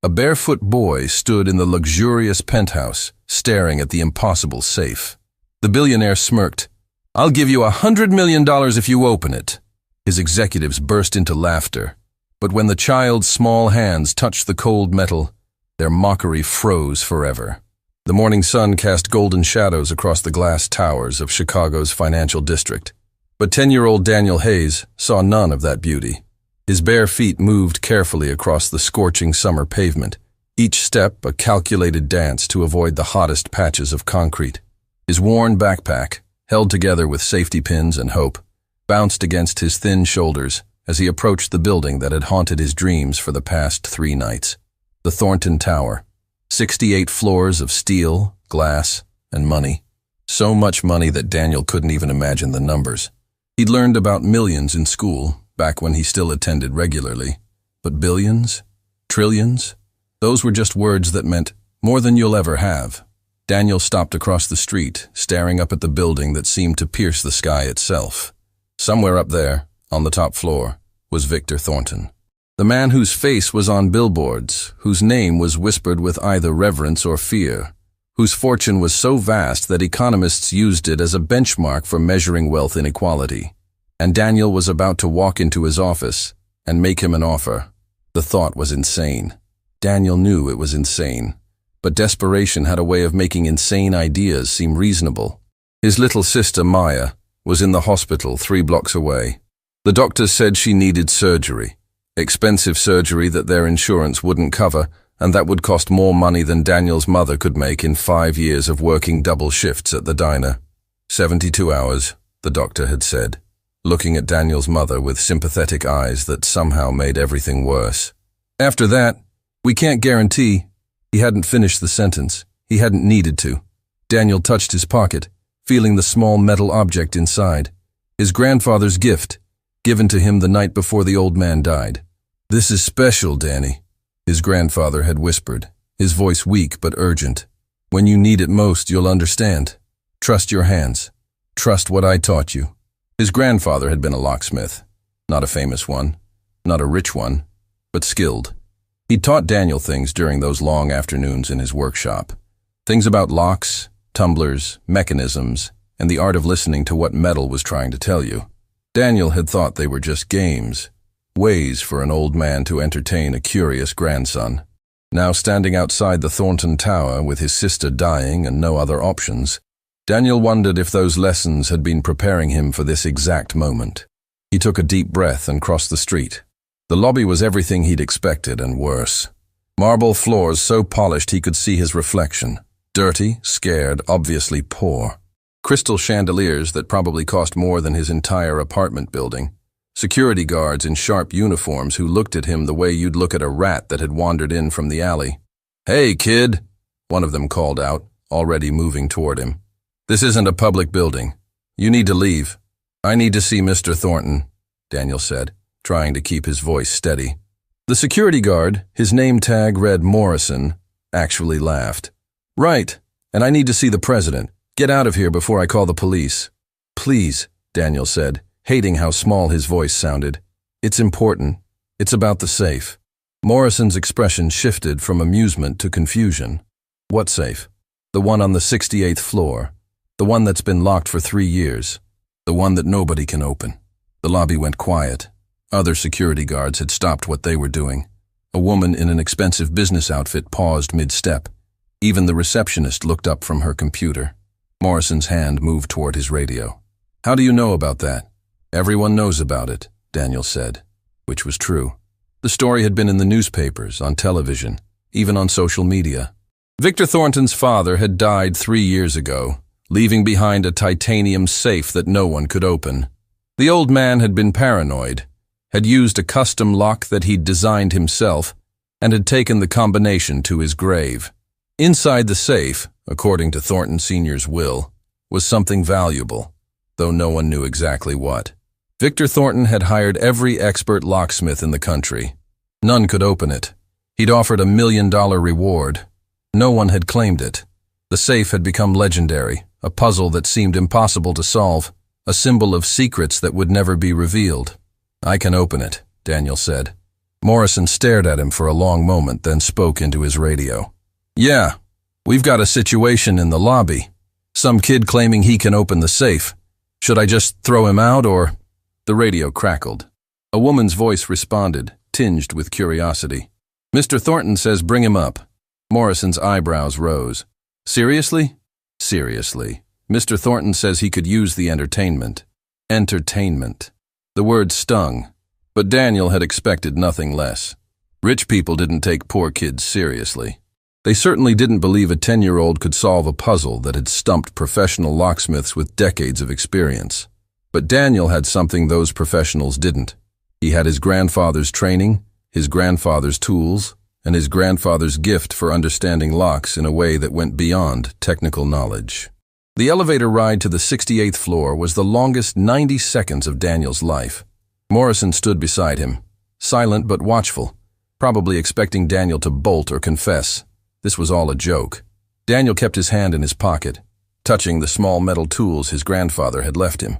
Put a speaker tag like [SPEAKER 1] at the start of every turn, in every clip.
[SPEAKER 1] A barefoot boy stood in the luxurious penthouse, staring at the impossible safe. The billionaire smirked. "I'll give you $100 million if you open it." His executives burst into laughter. But when the child's small hands touched the cold metal, their mockery froze forever. The morning sun cast golden shadows across the glass towers of Chicago's financial district. But 10-year-old Daniel Hayes saw none of that beauty. His bare feet moved carefully across the scorching summer pavement, each step a calculated dance to avoid the hottest patches of concrete. His worn backpack, held together with safety pins and hope, bounced against his thin shoulders as he approached the building that had haunted his dreams for the past 3 nights. The Thornton Tower. 68 floors of steel, glass, and money. So much money that Daniel couldn't even imagine the numbers. He'd learned about millions in school, back when he still attended regularly. But billions? Trillions? Those were just words that meant more than you'll ever have. Daniel stopped across the street, staring up at the building that seemed to pierce the sky itself. Somewhere up there, on the top floor, was Victor Thornton. The man whose face was on billboards, whose name was whispered with either reverence or fear, whose fortune was so vast that economists used it as a benchmark for measuring wealth inequality. And Daniel was about to walk into his office and make him an offer. The thought was insane. Daniel knew it was insane, but desperation had a way of making insane ideas seem reasonable. His little sister, Maya, was in the hospital 3 blocks away. The doctors said she needed surgery. Expensive surgery that their insurance wouldn't cover, and that would cost more money than Daniel's mother could make in 5 years of working double shifts at the diner. 72 hours, the doctor had said, looking at Daniel's mother with sympathetic eyes that somehow made everything worse. After that, we can't guarantee. He hadn't finished the sentence. He hadn't needed to. Daniel touched his pocket, feeling the small metal object inside. His grandfather's gift, given to him the night before the old man died. "This is special, Danny," his grandfather had whispered, his voice weak but urgent. "When you need it most, you'll understand. Trust your hands. Trust what I taught you." His grandfather had been a locksmith. Not a famous one, not a rich one, but skilled. He'd taught Daniel things during those long afternoons in his workshop. Things about locks, tumblers, mechanisms, and the art of listening to what metal was trying to tell you. Daniel had thought they were just games, ways for an old man to entertain a curious grandson. Now standing outside the Thornton Tower with his sister dying and no other options, Daniel wondered if those lessons had been preparing him for this exact moment. He took a deep breath and crossed the street. The lobby was everything he'd expected and worse. Marble floors so polished he could see his reflection. Dirty, scared, obviously poor. Crystal chandeliers that probably cost more than his entire apartment building. Security guards in sharp uniforms who looked at him the way you'd look at a rat that had wandered in from the alley. "Hey, kid," one of them called out, already moving toward him. "This isn't a public building. You need to leave." "I need to see Mr. Thornton," Daniel said, trying to keep his voice steady. The security guard, his name tag read Morrison, actually laughed. "Right, and I need to see the president. Get out of here before I call the police." "Please," Daniel said, hating how small his voice sounded. "It's important. It's about the safe." Morrison's expression shifted from amusement to confusion. "What safe?" "The one on the 68th floor. The one that's been locked for 3 years. The one that nobody can open." The lobby went quiet. Other security guards had stopped what they were doing. A woman in an expensive business outfit paused mid-step. Even the receptionist looked up from her computer. Morrison's hand moved toward his radio. "How do you know about that?" "Everyone knows about it," Daniel said, which was true. The story had been in the newspapers, on television, even on social media. Victor Thornton's father had died 3 years ago, leaving behind a titanium safe that no one could open. The old man had been paranoid, had used a custom lock that he'd designed himself, and had taken the combination to his grave. Inside the safe, according to Thornton Sr.'s will, was something valuable, though no one knew exactly what. Victor Thornton had hired every expert locksmith in the country. None could open it. He'd offered $1 million reward. No one had claimed it. The safe had become legendary, a puzzle that seemed impossible to solve, a symbol of secrets that would never be revealed. "I can open it," Daniel said. Morrison stared at him for a long moment, then spoke into his radio. "Yeah, we've got a situation in the lobby. Some kid claiming he can open the safe. Should I just throw him out or—" The radio crackled. A woman's voice responded, tinged with curiosity. "Mr. Thornton says bring him up." Morrison's eyebrows rose. "Seriously?" "Seriously. Mr. Thornton says he could use the entertainment." Entertainment. The word stung, but Daniel had expected nothing less. Rich people didn't take poor kids seriously. They certainly didn't believe a 10-year-old could solve a puzzle that had stumped professional locksmiths with decades of experience. But Daniel had something those professionals didn't. He had his grandfather's training, his grandfather's tools, and his grandfather's gift for understanding locks in a way that went beyond technical knowledge. The elevator ride to the 68th floor was the longest 90 seconds of Daniel's life. Morrison stood beside him, silent but watchful, probably expecting Daniel to bolt or confess. This was all a joke. Daniel kept his hand in his pocket, touching the small metal tools his grandfather had left him,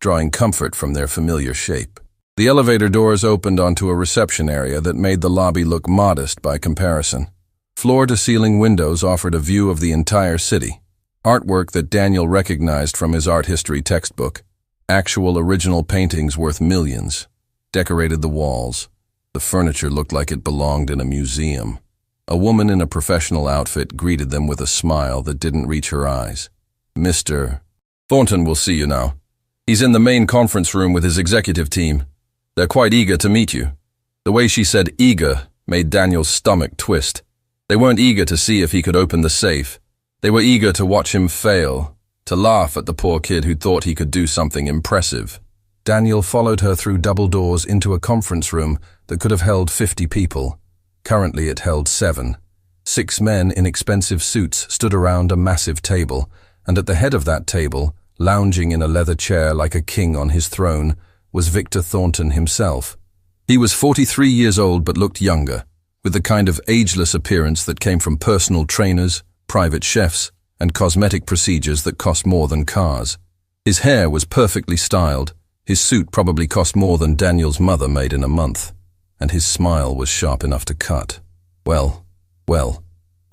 [SPEAKER 1] drawing comfort from their familiar shape. The elevator doors opened onto a reception area that made the lobby look modest by comparison. Floor-to-ceiling windows offered a view of the entire city. Artwork that Daniel recognized from his art history textbook. Actual original paintings worth millions decorated the walls. The furniture looked like it belonged in a museum. A woman in a professional outfit greeted them with a smile that didn't reach her eyes. "Mr. Thornton will see you now. He's in the main conference room with his executive team. They're quite eager to meet you." The way she said eager made Daniel's stomach twist. They weren't eager to see if he could open the safe. They were eager to watch him fail, to laugh at the poor kid who thought he could do something impressive. Daniel followed her through double doors into a conference room that could have held 50 people. Currently it held 7. 6 men in expensive suits stood around a massive table, and at the head of that table, lounging in a leather chair like a king on his throne, was Victor Thornton himself. He was 43 years old but looked younger, with the kind of ageless appearance that came from personal trainers, private chefs, and cosmetic procedures that cost more than cars. His hair was perfectly styled, his suit probably cost more than Daniel's mother made in a month, and his smile was sharp enough to cut. Well,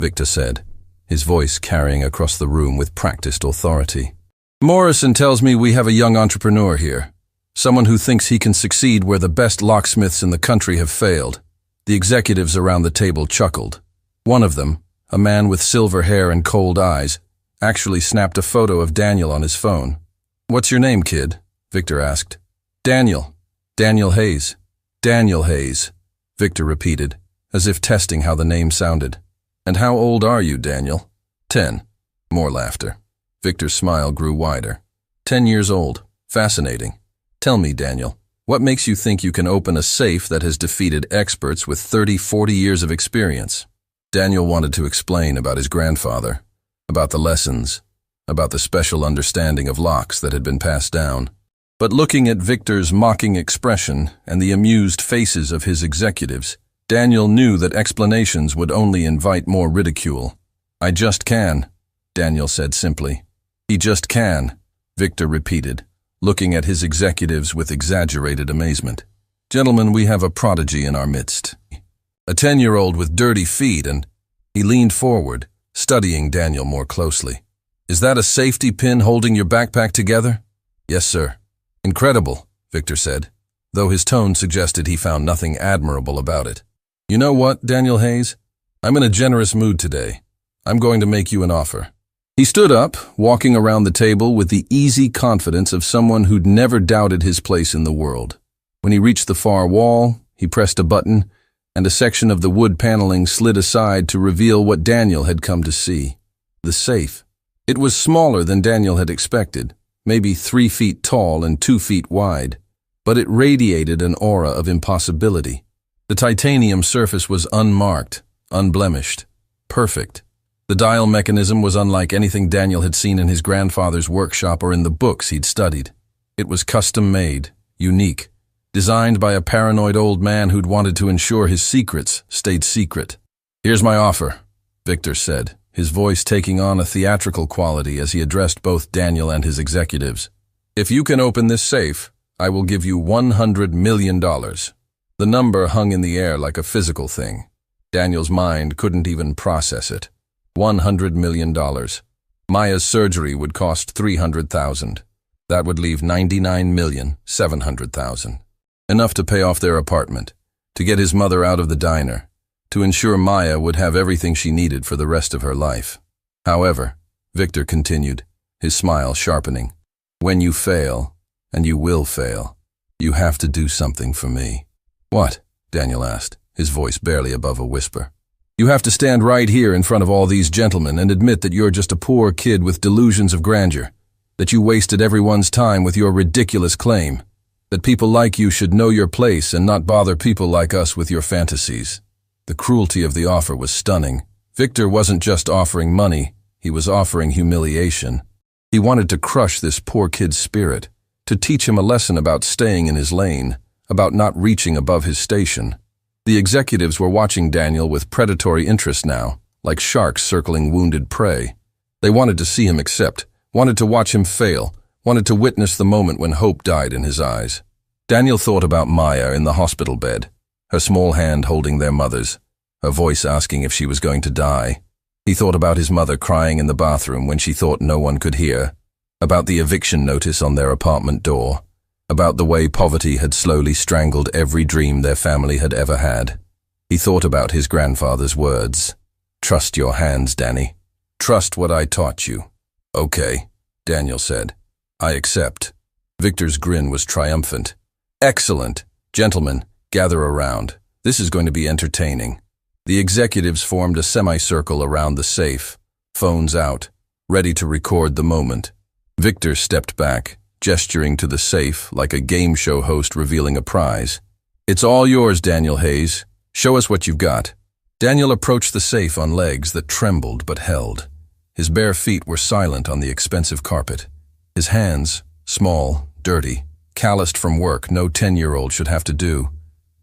[SPEAKER 1] Victor said, his voice carrying across the room with practiced authority. "Morrison tells me we have a young entrepreneur here, someone who thinks he can succeed where the best locksmiths in the country have failed." The executives around the table chuckled. One of them, a man with silver hair and cold eyes, actually snapped a photo of Daniel on his phone. "What's your name, kid?" Victor asked. "Daniel. Daniel Hayes." "Daniel Hayes," Victor repeated, as if testing how the name sounded. "And how old are you, Daniel?" 10. More laughter. Victor's smile grew wider. 10 years old. Fascinating. Tell me, Daniel, what makes you think you can open a safe that has defeated experts with 30, 40 years of experience? Daniel wanted to explain about his grandfather, about the lessons, about the special understanding of locks that had been passed down. But looking at Victor's mocking expression and the amused faces of his executives, Daniel knew that explanations would only invite more ridicule. "I just can," Daniel said simply. "He just can," Victor repeated, looking at his executives with exaggerated amazement. "Gentlemen, we have a prodigy in our midst. A 10-year-old with dirty feet," and he leaned forward, studying Daniel more closely. "Is that a safety pin holding your backpack together?" "Yes, sir." "Incredible," Victor said, though his tone suggested he found nothing admirable about it. "You know what, Daniel Hayes? I'm in a generous mood today. I'm going to make you an offer." He stood up, walking around the table with the easy confidence of someone who'd never doubted his place in the world. When he reached the far wall, he pressed a button, and a section of the wood paneling slid aside to reveal what Daniel had come to see. The safe. It was smaller than Daniel had expected, maybe 3 feet tall and 2 feet wide, but it radiated an aura of impossibility. The titanium surface was unmarked, unblemished, perfect. The dial mechanism was unlike anything Daniel had seen in his grandfather's workshop or in the books he'd studied. It was custom-made, unique, designed by a paranoid old man who'd wanted to ensure his secrets stayed secret. "Here's my offer," Victor said, his voice taking on a theatrical quality as he addressed both Daniel and his executives. "If you can open this safe, I will give you $100 million. The number hung in the air like a physical thing. Daniel's mind couldn't even process it. $100 million. Maya's surgery would cost $300,000. That would leave $99,700,000. Enough to pay off their apartment, to get his mother out of the diner, to ensure Maya would have everything she needed for the rest of her life. However, Victor continued, his smile sharpening. When you fail, and you will fail, you have to do something for me. What? Daniel asked, his voice barely above a whisper. You have to stand right here in front of all these gentlemen and admit that you're just a poor kid with delusions of grandeur, that you wasted everyone's time with your ridiculous claim, that people like you should know your place and not bother people like us with your fantasies. The cruelty of the offer was stunning. Victor wasn't just offering money, he was offering humiliation. He wanted to crush this poor kid's spirit, to teach him a lesson about staying in his lane, about not reaching above his station. The executives were watching Daniel with predatory interest now, like sharks circling wounded prey. They wanted to see him accept, wanted to watch him fail, wanted to witness the moment when hope died in his eyes. Daniel thought about Maya in the hospital bed, her small hand holding their mother's, her voice asking if she was going to die. He thought about his mother crying in the bathroom when she thought no one could hear, about the eviction notice on their apartment door, about the way poverty had slowly strangled every dream their family had ever had. He thought about his grandfather's words. Trust your hands, Danny. Trust what I taught you. Okay, Daniel said. I accept. Victor's grin was triumphant. Excellent. Gentlemen, gather around. This is going to be entertaining. The executives formed a semicircle around the safe, phones out, ready to record the moment. Victor stepped back, gesturing to the safe like a game show host revealing a prize. It's all yours, Daniel Hayes. Show us what you've got. Daniel approached the safe on legs that trembled but held. His bare feet were silent on the expensive carpet. His hands, small, dirty, calloused from work no 10-year-old should have to do,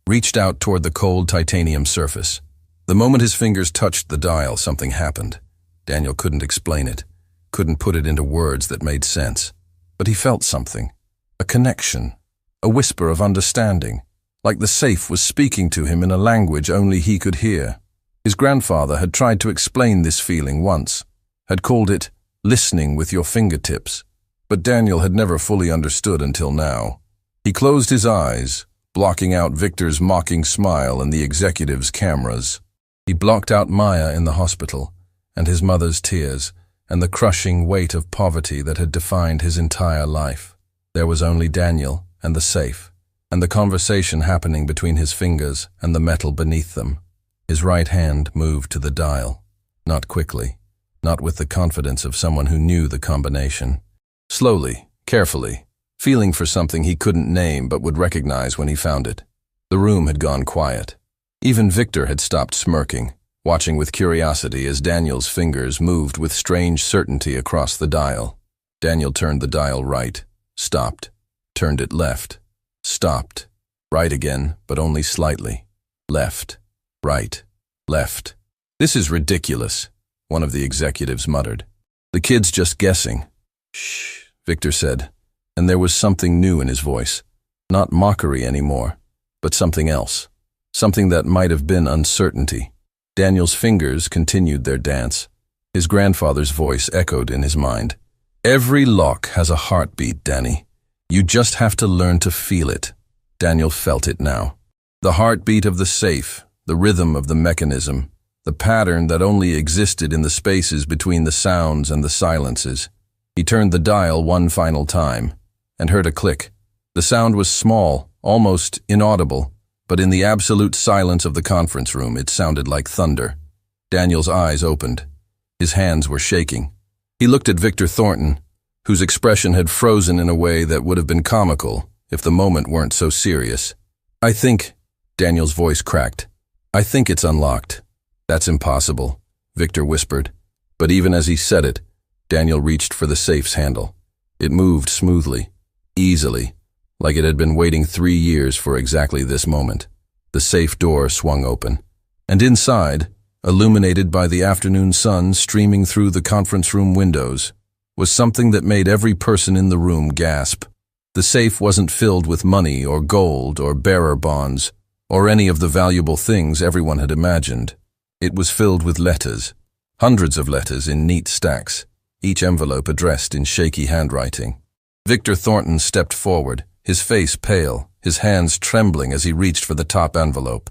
[SPEAKER 1] reached out toward the cold titanium surface. The moment his fingers touched the dial, something happened. Daniel couldn't explain it, couldn't put it into words that made sense. But he felt something, a connection, a whisper of understanding, like the safe was speaking to him in a language only he could hear. His grandfather had tried to explain this feeling once, had called it listening with your fingertips, but Daniel had never fully understood until now. He closed his eyes, blocking out Victor's mocking smile and the executives' cameras. He blocked out Maya in the hospital, and his mother's tears, and the crushing weight of poverty that had defined his entire life. There was only Daniel and the safe, and the conversation happening between his fingers and the metal beneath them. His right hand moved to the dial, not quickly, not with the confidence of someone who knew the combination. Slowly, carefully, feeling for something he couldn't name but would recognize when he found it. The room had gone quiet. Even Victor had stopped smirking, watching with curiosity as Daniel's fingers moved with strange certainty across the dial. Daniel turned the dial right, stopped, turned it left, stopped, right again, but only slightly, left, right, left. This is ridiculous, one of the executives muttered. The kid's just guessing. Shh, Victor said, and there was something new in his voice. Not mockery anymore, but something else. Something that might have been uncertainty. Daniel's fingers continued their dance. His grandfather's voice echoed in his mind. Every lock has a heartbeat, Danny. You just have to learn to feel it. Daniel felt it now. The heartbeat of the safe, the rhythm of the mechanism, the pattern that only existed in the spaces between the sounds and the silences. He turned the dial one final time and heard a click. The sound was small, almost inaudible, but in the absolute silence of the conference room, it sounded like thunder. Daniel's eyes opened. His hands were shaking. He looked at Victor Thornton, whose expression had frozen in a way that would have been comical if the moment weren't so serious. I think, Daniel's voice cracked. I think it's unlocked. That's impossible, Victor whispered. But even as he said it, Daniel reached for the safe's handle. It moved smoothly, easily, like it had been waiting 3 years for exactly this moment. The safe door swung open, and inside, illuminated by the afternoon sun streaming through the conference room windows, was something that made every person in the room gasp. The safe wasn't filled with money or gold or bearer bonds, or any of the valuable things everyone had imagined. It was filled with letters, hundreds of letters in neat stacks, each envelope addressed in shaky handwriting. Victor Thornton stepped forward, his face pale, his hands trembling as he reached for the top envelope.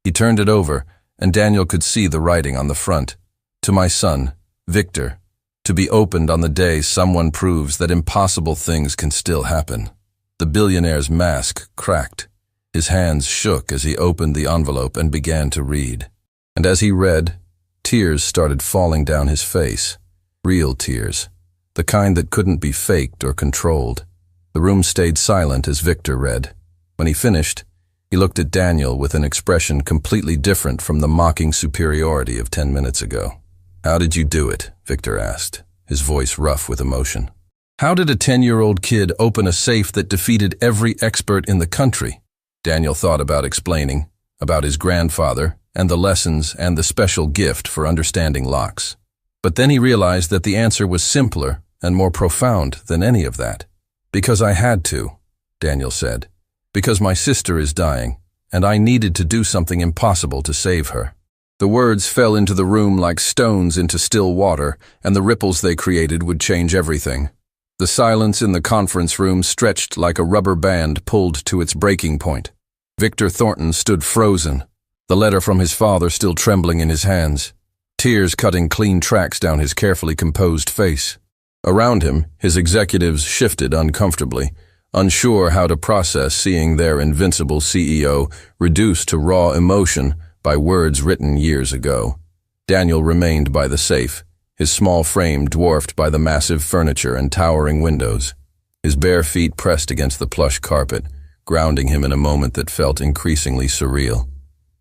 [SPEAKER 1] He turned it over, and Daniel could see the writing on the front. To my son, Victor, to be opened on the day someone proves that impossible things can still happen. The billionaire's mask cracked. His hands shook as he opened the envelope and began to read. And as he read, tears started falling down his face. Real tears. The kind that couldn't be faked or controlled. The room stayed silent as Victor read. When he finished, he looked at Daniel with an expression completely different from the mocking superiority of 10 minutes ago. "How did you do it?" Victor asked, his voice rough with emotion. "How did a 10-year-old kid open a safe that defeated every expert in the country?" Daniel thought about explaining, about his grandfather, and the lessons and the special gift for understanding locks. But then he realized that the answer was simpler and more profound than any of that. "Because I had to," Daniel said. "Because my sister is dying, and I needed to do something impossible to save her." The words fell into the room like stones into still water, and the ripples they created would change everything. The silence in the conference room stretched like a rubber band pulled to its breaking point. Victor Thornton stood frozen, the letter from his father still trembling in his hands, tears cutting clean tracks down his carefully composed face. Around him, his executives shifted uncomfortably, unsure how to process seeing their invincible CEO reduced to raw emotion by words written years ago. Daniel remained by the safe, his small frame dwarfed by the massive furniture and towering windows. His bare feet pressed against the plush carpet, grounding him in a moment that felt increasingly surreal.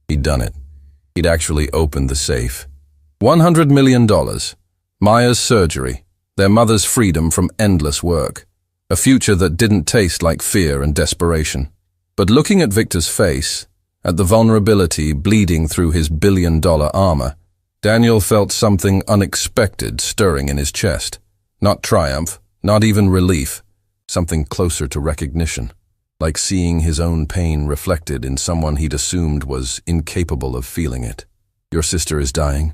[SPEAKER 1] He'd done it. He'd actually opened the safe. $100 million. Maya's surgery. Their mother's freedom from endless work. A future that didn't taste like fear and desperation. But looking at Victor's face, at the vulnerability bleeding through his billion-dollar armor, Daniel felt something unexpected stirring in his chest. Not triumph, not even relief, something closer to recognition, like seeing his own pain reflected in someone he'd assumed was incapable of feeling it. "Your sister is dying?"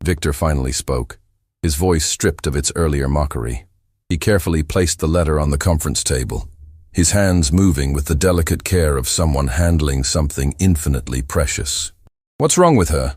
[SPEAKER 1] Victor finally spoke, his voice stripped of its earlier mockery. He carefully placed the letter on the conference table, his hands moving with the delicate care of someone handling something infinitely precious. "What's wrong with her?"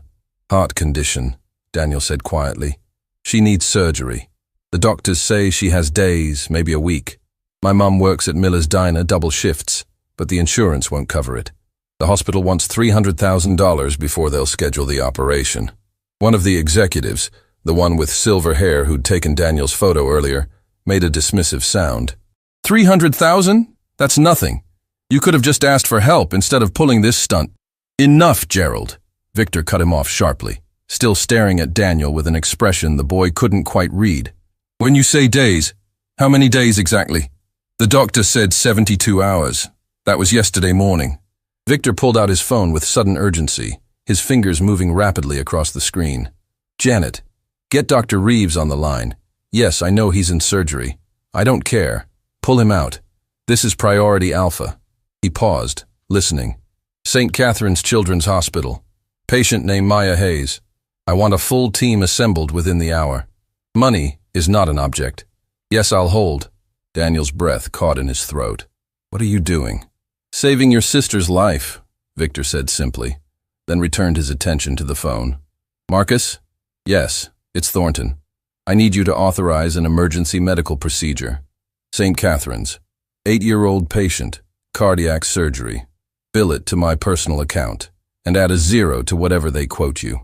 [SPEAKER 1] "Heart condition," Daniel said quietly. "She needs surgery. The doctors say she has days, maybe a week. My mum works at Miller's Diner double shifts, but the insurance won't cover it. The hospital wants $300,000 before they'll schedule the operation." One of the executives, the one with silver hair who'd taken Daniel's photo earlier, made a dismissive sound. $300,000? That's nothing. You could have just asked for help instead of pulling this stunt. "Enough, Gerald." Victor cut him off sharply, still staring at Daniel with an expression the boy couldn't quite read. "When you say days, how many days exactly?" "The doctor said 72 hours. That was yesterday morning." Victor pulled out his phone with sudden urgency, his fingers moving rapidly across the screen. "Janet, get Dr. Reeves on the line. Yes, I know he's in surgery. I don't care. Pull him out. This is priority alpha." He paused, listening. "St. Catherine's Children's Hospital. Patient named Maya Hayes. I want a full team assembled within the hour. Money is not an object. Yes, I'll hold." Daniel's breath caught in his throat. "What are you doing?" "Saving your sister's life," Victor said simply, then returned his attention to the phone. "Marcus?" "Yes, it's Thornton. I need you to authorize an emergency medical procedure. St. Catherine's. 8-year-old patient, cardiac surgery. Bill it to my personal account, and add a 0 to whatever they quote you.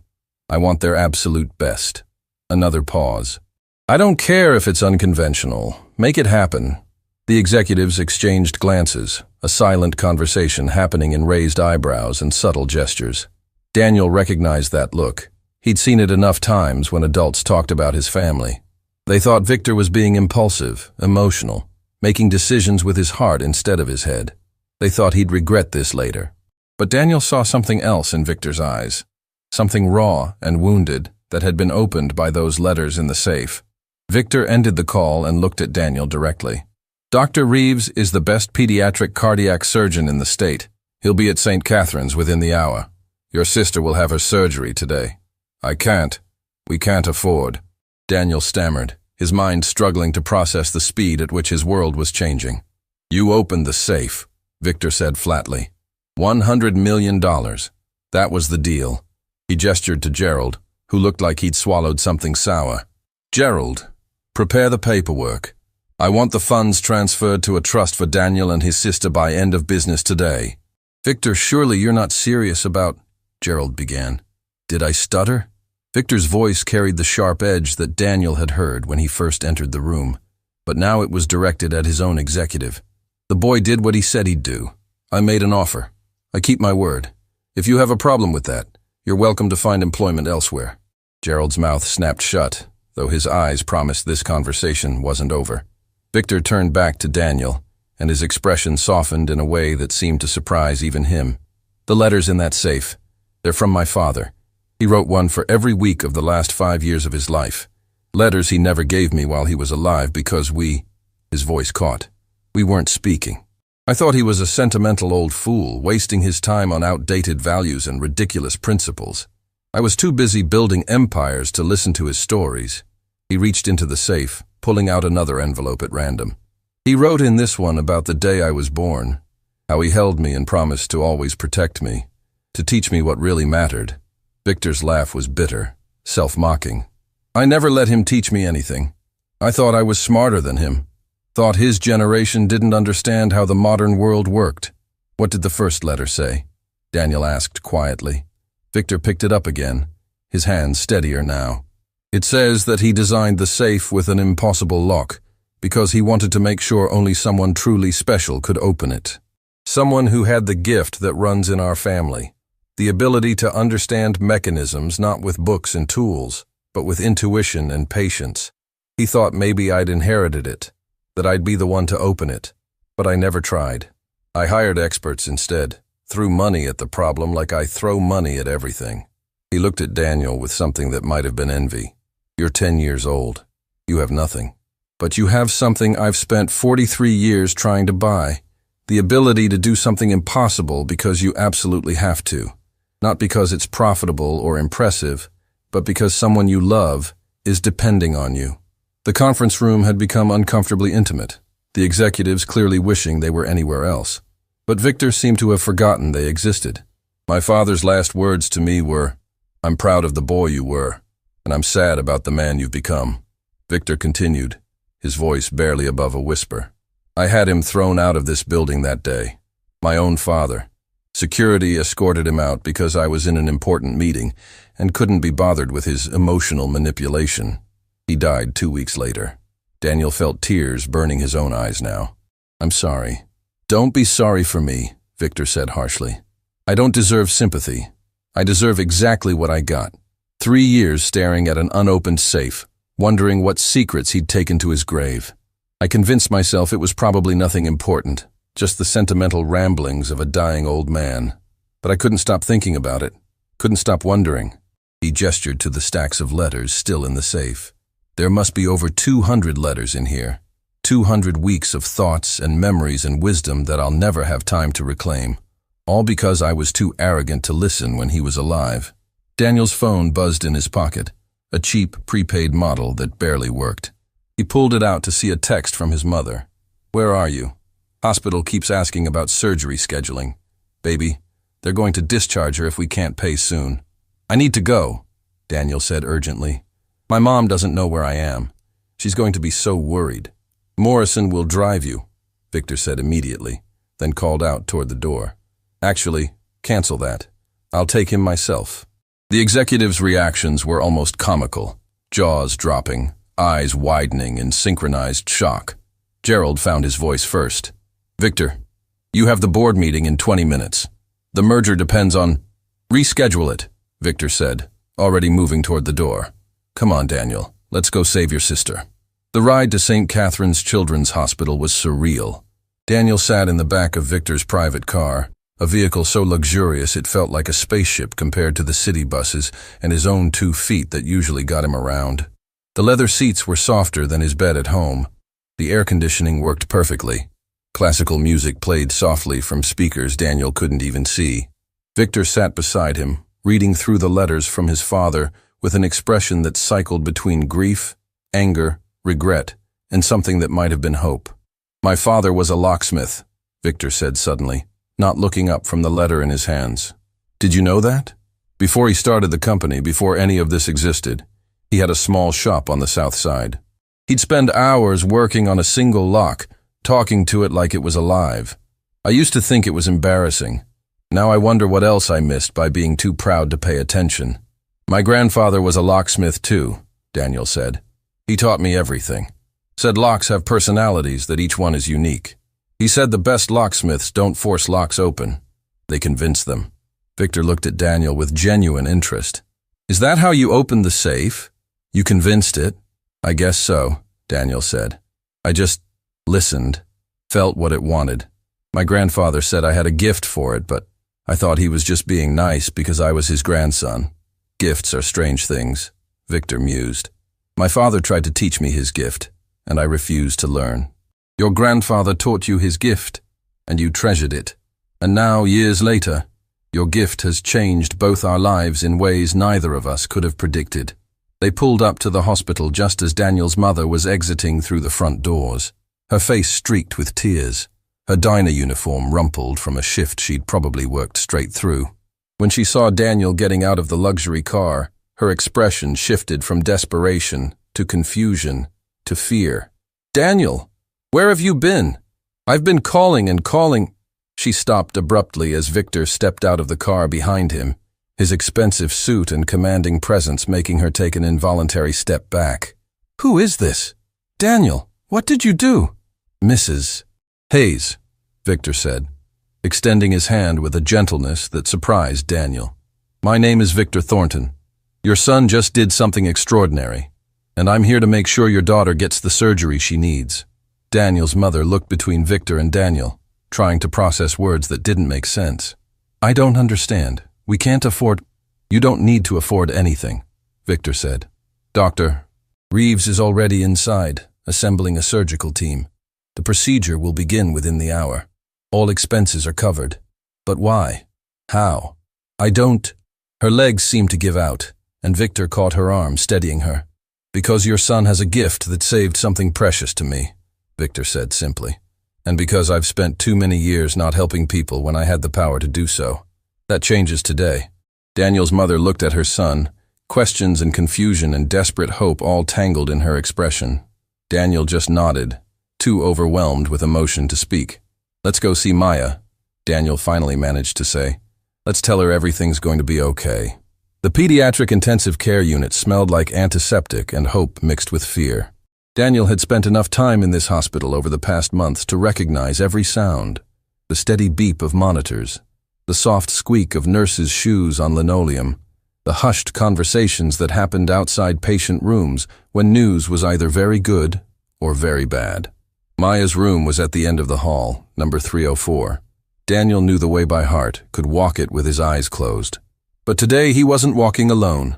[SPEAKER 1] I want their absolute best." Another pause. "I don't care if it's unconventional. Make it happen." The executives exchanged glances, a silent conversation happening in raised eyebrows and subtle gestures. Daniel recognized that look. He'd seen it enough times when adults talked about his family. They thought Victor was being impulsive, emotional, making decisions with his heart instead of his head. They thought he'd regret this later. But Daniel saw something else in Victor's eyes, something raw and wounded that had been opened by those letters in the safe. Victor ended the call and looked at Daniel directly. "Dr. Reeves is the best pediatric cardiac surgeon in the state. He'll be at St. Catherine's within the hour. Your sister will have her surgery today. I can't. We can't afford. Daniel stammered, his mind struggling to process the speed at which his world was changing. You opened the safe, Victor said flatly. $100 million. That was the deal. He gestured to Gerald, who looked like he'd swallowed something sour. Gerald, prepare the paperwork. I want the funds transferred to a trust for Daniel and his sister by end of business today. Victor, surely you're not serious about... Gerald began. Did I stutter? Victor's voice carried the sharp edge that Daniel had heard when he first entered the room, but now it was directed at his own executive. The boy did what he said he'd do. I made an offer. I keep my word. If you have a problem with that, you're welcome to find employment elsewhere. Gerald's mouth snapped shut, though his eyes promised this conversation wasn't over. Victor turned back to Daniel, and his expression softened in a way that seemed to surprise even him. The letters in that safe, they're from my father. He wrote one for every week of the last 5 years of his life. Letters he never gave me while he was alive because his voice caught. We weren't speaking. I thought he was a sentimental old fool, wasting his time on outdated values and ridiculous principles. I was too busy building empires to listen to his stories. He reached into the safe, pulling out another envelope at random. He wrote in this one about the day I was born, how he held me and promised to always protect me, to teach me what really mattered. Victor's laugh was bitter, self-mocking. I never let him teach me anything. I thought I was smarter than him. Thought his generation didn't understand how the modern world worked. What did the first letter say? Daniel asked quietly. Victor picked it up again, his hands steadier now. It says that he designed the safe with an impossible lock because he wanted to make sure only someone truly special could open it. Someone who had the gift that runs in our family. The ability to understand mechanisms not with books and tools, but with intuition and patience. He thought maybe I'd inherited it, that I'd be the one to open it, but I never tried. I hired experts instead, threw money at the problem like I throw money at everything. He looked at Daniel with something that might have been envy. You're 10 years old. You have nothing. But you have something I've spent 43 years trying to buy. The ability to do something impossible because you absolutely have to. Not because it's profitable or impressive, but because someone you love is depending on you. The conference room had become uncomfortably intimate, the executives clearly wishing they were anywhere else. But Victor seemed to have forgotten they existed. My father's last words to me were, "I'm proud of the boy you were, and I'm sad about the man you've become." Victor continued, his voice barely above a whisper. I had him thrown out of this building that day. My own father. Security escorted him out because I was in an important meeting and couldn't be bothered with his emotional manipulation. He died 2 weeks later. Daniel felt tears burning his own eyes now. I'm sorry. Don't be sorry for me, Victor said harshly. I don't deserve sympathy. I deserve exactly what I got. 3 years staring at an unopened safe, wondering what secrets he'd taken to his grave. I convinced myself it was probably nothing important, just the sentimental ramblings of a dying old man. But I couldn't stop thinking about it, couldn't stop wondering. He gestured to the stacks of letters still in the safe. There must be over 200 letters in here. 200 weeks of thoughts and memories and wisdom that I'll never have time to reclaim. All because I was too arrogant to listen when he was alive. Daniel's phone buzzed in his pocket, a cheap, prepaid model that barely worked. He pulled it out to see a text from his mother. Where are you? Hospital keeps asking about surgery scheduling. Baby, they're going to discharge her if we can't pay soon. I need to go, Daniel said urgently. My mom doesn't know where I am. She's going to be so worried. Morrison will drive you, Victor said immediately, then called out toward the door. Actually, cancel that. I'll take him myself. The executive's reactions were almost comical, jaws dropping, eyes widening in synchronized shock. Gerald found his voice first. Victor, you have the board meeting in 20 minutes. The merger depends on... Reschedule it, Victor said, already moving toward the door. Come on, Daniel, let's go save your sister. The ride to St. Catherine's Children's Hospital was surreal. Daniel sat in the back of Victor's private car, a vehicle so luxurious it felt like a spaceship compared to the city buses and his own 2 feet that usually got him around. The leather seats were softer than his bed at home. The air conditioning worked perfectly. Classical music played softly from speakers Daniel couldn't even see. Victor sat beside him, reading through the letters from his father with an expression that cycled between grief, anger, regret, and something that might have been hope. "My father was a locksmith," Victor said suddenly, not looking up from the letter in his hands. "Did you know that? Before he started the company, before any of this existed, he had a small shop on the south side. He'd spend hours working on a single lock, talking to it like it was alive. I used to think it was embarrassing. Now I wonder what else I missed by being too proud to pay attention. My grandfather was a locksmith too," Daniel said. "He taught me everything. Said locks have personalities, that each one is unique. He said the best locksmiths don't force locks open. They convince them." Victor looked at Daniel with genuine interest. "Is that how you opened the safe? You convinced it?" "I guess so," Daniel said. "I just listened, felt what it wanted. My grandfather said I had a gift for it, but I thought he was just being nice because I was his grandson. Gifts are strange things," Victor mused. "My father tried to teach me his gift, and I refused to learn." "Your grandfather taught you his gift, and you treasured it. And now, years later, your gift has changed both our lives in ways neither of us could have predicted." They pulled up to the hospital just as Daniel's mother was exiting through the front doors, her face streaked with tears, her diner uniform rumpled from a shift she'd probably worked straight through. When she saw Daniel getting out of the luxury car, her expression shifted from desperation to confusion to fear. "Daniel, where have you been? I've been calling and calling." She stopped abruptly as Victor stepped out of the car behind him, his expensive suit and commanding presence making her take an involuntary step back. "Who is this? Daniel, what did you do?" "Mrs. Hayes," Victor said, extending his hand with a gentleness that surprised Daniel. "My name is Victor Thornton. Your son just did something extraordinary, and I'm here to make sure your daughter gets the surgery she needs." Daniel's mother looked between Victor and Daniel, trying to process words that didn't make sense. "I don't understand. We can't afford—" "You don't need to afford anything," Victor said. "Dr. Reeves is already inside, assembling a surgical team. The procedure will begin within the hour. All expenses are covered." "But why? How?" "I don't—" Her legs seemed to give out, and Victor caught her arm, steadying her. "Because your son has a gift that saved something precious to me," Victor said simply. "And because I've spent too many years not helping people when I had the power to do so. That changes today." Daniel's mother looked at her son, questions and confusion and desperate hope all tangled in her expression. Daniel just nodded, too overwhelmed with emotion to speak. "Let's go see Maya," Daniel finally managed to say. "Let's tell her everything's going to be okay." The pediatric intensive care unit smelled like antiseptic and hope mixed with fear. Daniel had spent enough time in this hospital over the past months to recognize every sound: the steady beep of monitors, the soft squeak of nurses' shoes on linoleum, the hushed conversations that happened outside patient rooms when news was either very good or very bad. Maya's room was at the end of the hall, number 304. Daniel knew the way by heart, could walk it with his eyes closed. But today he wasn't walking alone.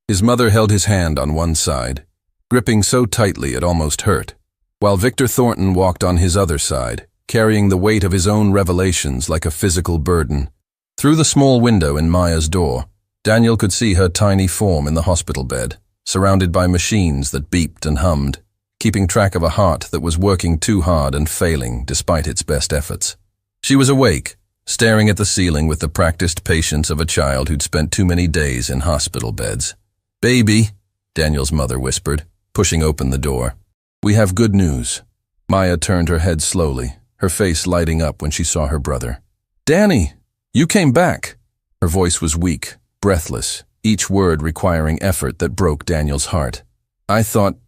[SPEAKER 1] His mother held his hand on one side, gripping so tightly it almost hurt, while Victor Thornton walked on his other side, carrying the weight of his own revelations like a physical burden. Through the small window in Maya's door, Daniel could see her tiny form in the hospital bed, surrounded by machines that beeped and hummed, keeping track of a heart that was working too hard and failing despite its best efforts. She was awake, staring at the ceiling with the practiced patience of a child who'd spent too many days in hospital beds. "Baby," Daniel's mother whispered, pushing open the door. "We have good news." Maya turned her head slowly, her face lighting up when she saw her brother. "Danny, you came back." Her voice was weak, breathless, each word requiring effort that broke Daniel's heart. "I thought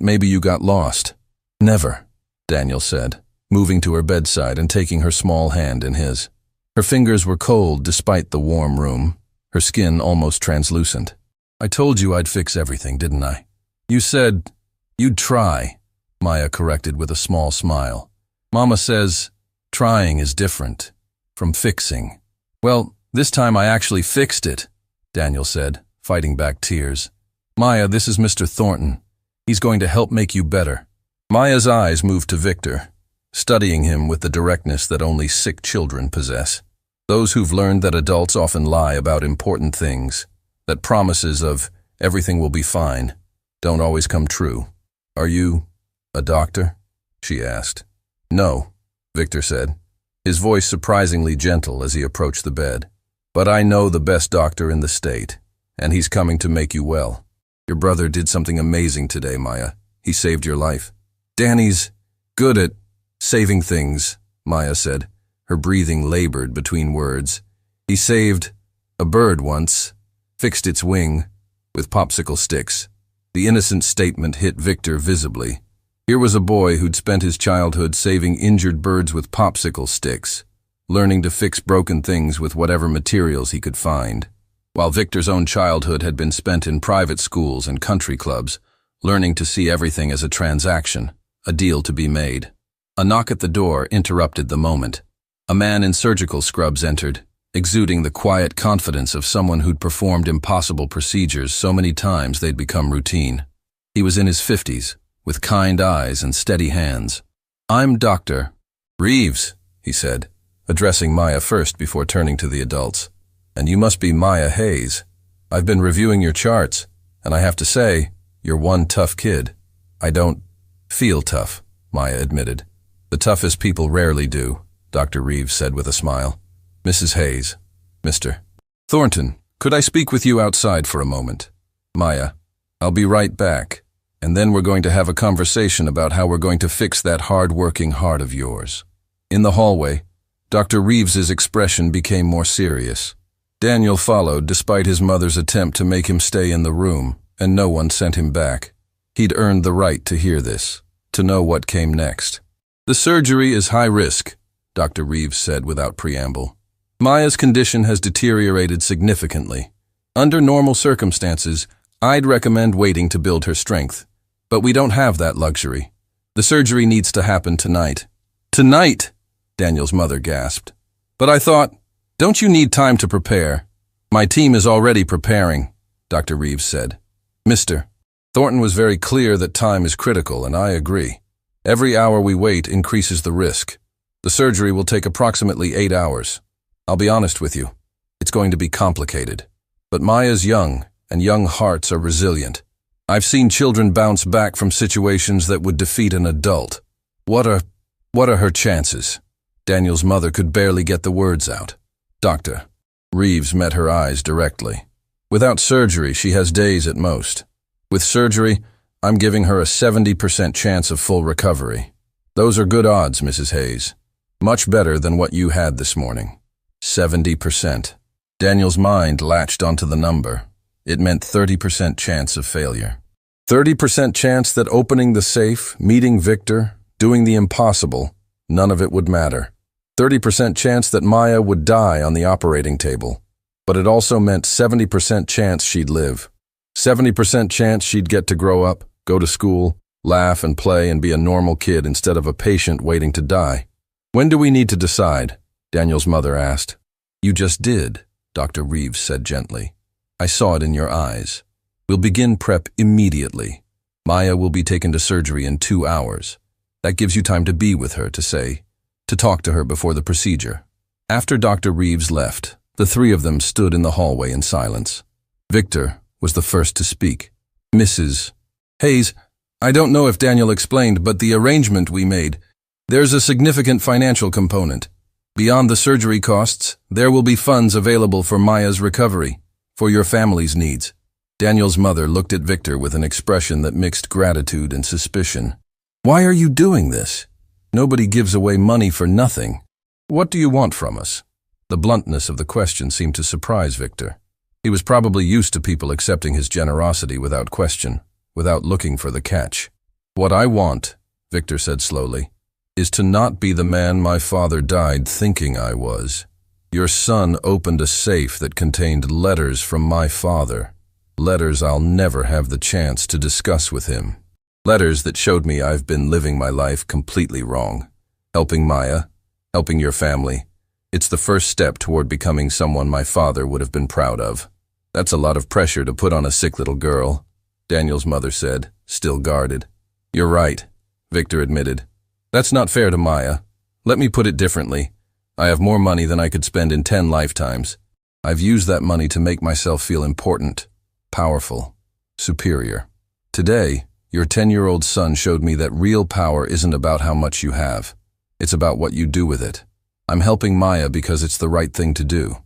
[SPEAKER 1] maybe you got lost." "Never," Daniel said, moving to her bedside and taking her small hand in his. Her fingers were cold despite the warm room, her skin almost translucent. "I told you I'd fix everything, didn't I?" "You said you'd try," Maya corrected with a small smile. "Mama says trying is different from fixing." "Well, this time I actually fixed it," Daniel said, fighting back tears. "Maya, this is Mr. Thornton. He's going to help make you better." Maya's eyes moved to Victor. studying him with the directness that only sick children possess. Those who've learned that adults often lie about important things, that promises of everything will be fine don't always come true. Are you a doctor? She asked. No, Victor said, his voice surprisingly gentle as he approached the bed. But I know the best doctor in the state, and he's coming to make you well. Your brother did something amazing today, Maya. He saved your life. Danny's good at saving things, Maya said, her breathing labored between words. He saved a bird once, fixed its wing with popsicle sticks. The innocent statement hit Victor visibly. Here was a boy who'd spent his childhood saving injured birds with popsicle sticks, learning to fix broken things with whatever materials he could find. While Victor's own childhood had been spent in private schools and country clubs, learning to see everything as a transaction, a deal to be made. A knock at the door interrupted the moment. A man in surgical scrubs entered, exuding the quiet confidence of someone who'd performed impossible procedures so many times they'd become routine. He was in his 50s, with kind eyes and steady hands. I'm Dr. Reeves, he said, addressing Maya first before turning to the adults. And you must be Maya Hayes. I've been reviewing your charts, and I have to say, you're one tough kid. I don't feel tough, Maya admitted. The toughest people rarely do, Dr. Reeves said with a smile. Mrs. Hayes, Mr. Thornton, could I speak with you outside for a moment? Maya, I'll be right back, and then we're going to have a conversation about how we're going to fix that hard-working heart of yours. In the hallway, Dr. Reeves's expression became more serious. Daniel followed despite his mother's attempt to make him stay in the room, and no one sent him back. He'd earned the right to hear this, to know what came next. The surgery is high risk, Dr. Reeves said without preamble. Maya's condition has deteriorated significantly. Under normal circumstances, I'd recommend waiting to build her strength. But we don't have that luxury. The surgery needs to happen tonight. Tonight? Daniel's mother gasped. But I thought, don't you need time to prepare? My team is already preparing, Dr. Reeves said. Mr. Thornton was very clear that time is critical, and I agree. Every hour we wait increases the risk. The surgery will take approximately 8 hours. I'll be honest with you, it's going to be complicated. But Maya's young, and young hearts are resilient. I've seen children bounce back from situations that would defeat an adult. What are her chances? Daniel's mother could barely get the words out. Doctor. Reeves met her eyes directly. Without surgery, she has days at most. With surgery, I'm giving her a 70% chance of full recovery. Those are good odds, Mrs. Hayes. Much better than what you had this morning. 70%. Daniel's mind latched onto the number. It meant 30% chance of failure. 30% chance that opening the safe, meeting Victor, doing the impossible, none of it would matter. 30% chance that Maya would die on the operating table. But it also meant 70% chance she'd live. 70% chance she'd get to grow up, go to school, laugh and play and be a normal kid instead of a patient waiting to die. When do we need to decide? Daniel's mother asked. You just did, Dr. Reeves said gently. I saw it in your eyes. We'll begin prep immediately. Maya will be taken to surgery in 2 hours. That gives you time to be with her, to talk to her before the procedure. After Dr. Reeves left, the three of them stood in the hallway in silence. Victor was the first to speak. Mrs. Hayes, I don't know if Daniel explained, but the arrangement we made, there's a significant financial component. Beyond the surgery costs, there will be funds available for Maya's recovery, for your family's needs. Daniel's mother looked at Victor with an expression that mixed gratitude and suspicion. Why are you doing this? Nobody gives away money for nothing. What do you want from us? The bluntness of the question seemed to surprise Victor. He was probably used to people accepting his generosity without question, without looking for the catch. What I want, Victor said slowly, is to not be the man my father died thinking I was. Your son opened a safe that contained letters from my father, letters I'll never have the chance to discuss with him. Letters that showed me I've been living my life completely wrong. Helping Maya, helping your family. It's the first step toward becoming someone my father would have been proud of. That's a lot of pressure to put on a sick little girl, Daniel's mother said, still guarded. You're right, Victor admitted. That's not fair to Maya. Let me put it differently. I have more money than I could spend in 10 lifetimes. I've used that money to make myself feel important, powerful, superior. Today, your 10-year-old son showed me that real power isn't about how much you have. It's about what you do with it. I'm helping Maya because it's the right thing to do.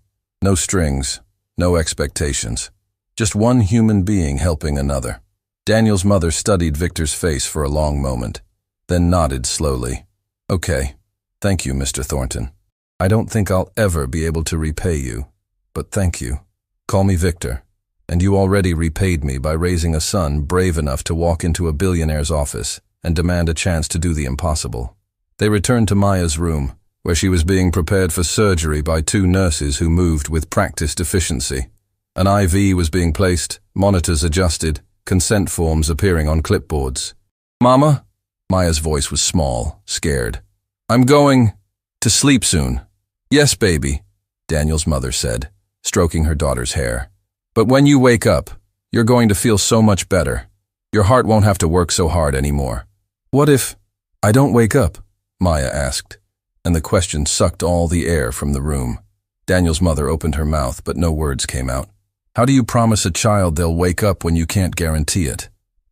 [SPEAKER 1] No strings, no expectations. Just one human being helping another. Daniel's mother studied Victor's face for a long moment, then nodded slowly. Okay, thank you, Mr. Thornton. I don't think I'll ever be able to repay you, but thank you. Call me Victor, and you already repaid me by raising a son brave enough to walk into a billionaire's office and demand a chance to do the impossible. They returned to Maya's room, where she was being prepared for surgery by 2 nurses who moved with practiced efficiency. An IV was being placed, monitors adjusted, consent forms appearing on clipboards. Mama? Maya's voice was small, scared. I'm going to sleep soon. Yes, baby, Daniel's mother said, stroking her daughter's hair. But when you wake up, you're going to feel so much better. Your heart won't have to work so hard anymore. What if I don't wake up? Maya asked, and the question sucked all the air from the room. Daniel's mother opened her mouth, but no words came out. How do you promise a child they'll wake up when you can't guarantee it?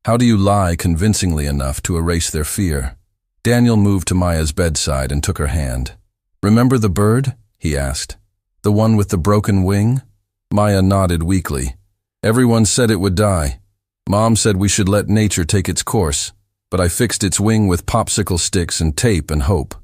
[SPEAKER 1] How do you lie convincingly enough to erase their fear? Daniel moved to Maya's bedside and took her hand. Remember the bird? He asked. The one with the broken wing? Maya nodded weakly. Everyone said it would die. Mom said we should let nature take its course, but I fixed its wing with popsicle sticks and tape and hope.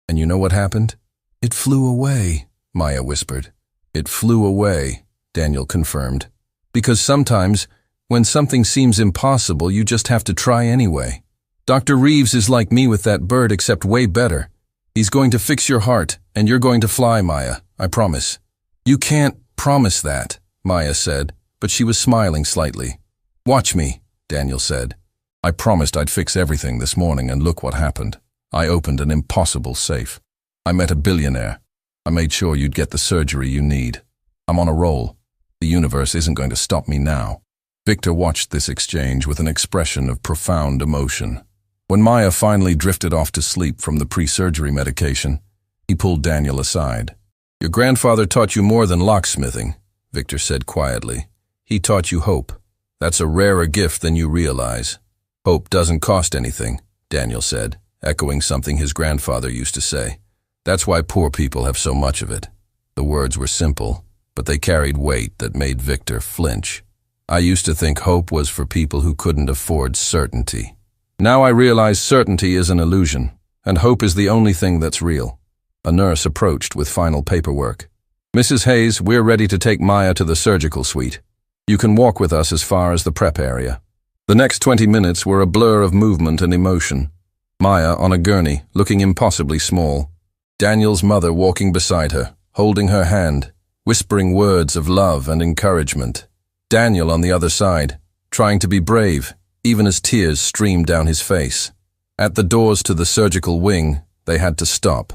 [SPEAKER 1] And you know what happened? It flew away, Maya whispered. It flew away, Daniel confirmed. Because sometimes, when something seems impossible, you just have to try anyway. Dr. Reeves is like me with that bird, except way better. He's going to fix your heart, and you're going to fly, Maya, I promise. You can't promise that, Maya said, but she was smiling slightly. Watch me, Daniel said. I promised I'd fix everything this morning, and look what happened. I opened an impossible safe. I met a billionaire. I made sure you'd get the surgery you need. I'm on a roll. The universe isn't going to stop me now. Victor watched this exchange with an expression of profound emotion. When Maya finally drifted off to sleep from the pre-surgery medication, he pulled Daniel aside. Your grandfather taught you more than locksmithing, Victor said quietly. He taught you hope. That's a rarer gift than you realize. Hope doesn't cost anything, Daniel said, echoing something his grandfather used to say. That's why poor people have so much of it. The words were simple, but they carried weight that made Victor flinch. I used to think hope was for people who couldn't afford certainty. Now I realize certainty is an illusion, and hope is the only thing that's real. A nurse approached with final paperwork. Mrs. Hayes, we're ready to take Maya to the surgical suite. You can walk with us as far as the prep area. The next 20 minutes were a blur of movement and emotion. Maya on a gurney, looking impossibly small. Daniel's mother walking beside her, holding her hand, whispering words of love and encouragement. Daniel on the other side, trying to be brave, even as tears streamed down his face. At the doors to the surgical wing, they had to stop.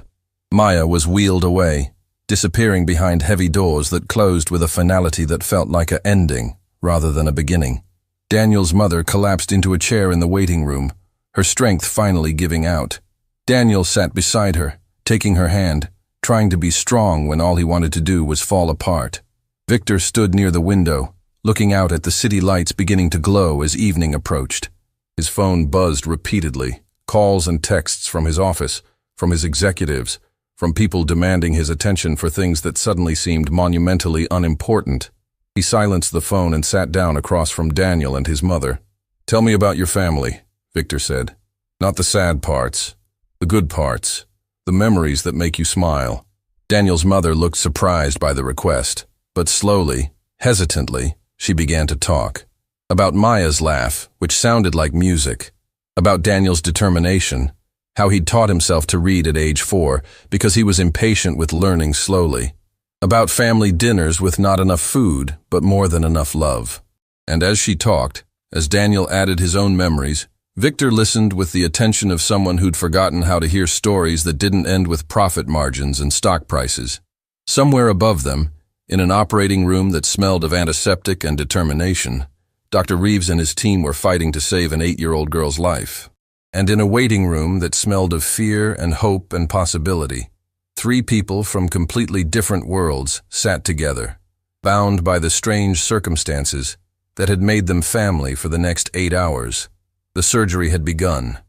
[SPEAKER 1] Maya was wheeled away, disappearing behind heavy doors that closed with a finality that felt like an ending rather than a beginning. Daniel's mother collapsed into a chair in the waiting room, her strength finally giving out. Daniel sat beside her, taking her hand, trying to be strong when all he wanted to do was fall apart. Victor stood near the window, looking out at the city lights beginning to glow as evening approached. His phone buzzed repeatedly, calls and texts from his office, from his executives, from people demanding his attention for things that suddenly seemed monumentally unimportant. He silenced the phone and sat down across from Daniel and his mother. Tell me about your family, Victor said. Not the sad parts, the good parts, the memories that make you smile. Daniel's mother looked surprised by the request, but slowly, hesitantly, she began to talk. About Maya's laugh, which sounded like music. About Daniel's determination, how he'd taught himself to read at age 4 because he was impatient with learning slowly. About family dinners with not enough food, but more than enough love. And as she talked, as Daniel added his own memories, Victor listened with the attention of someone who'd forgotten how to hear stories that didn't end with profit margins and stock prices. Somewhere above them, in an operating room that smelled of antiseptic and determination, Dr. Reeves and his team were fighting to save an 8-year-old girl's life. And in a waiting room that smelled of fear and hope and possibility, three people from completely different worlds sat together, bound by the strange circumstances that had made them family for the next 8 hours. The surgery had begun.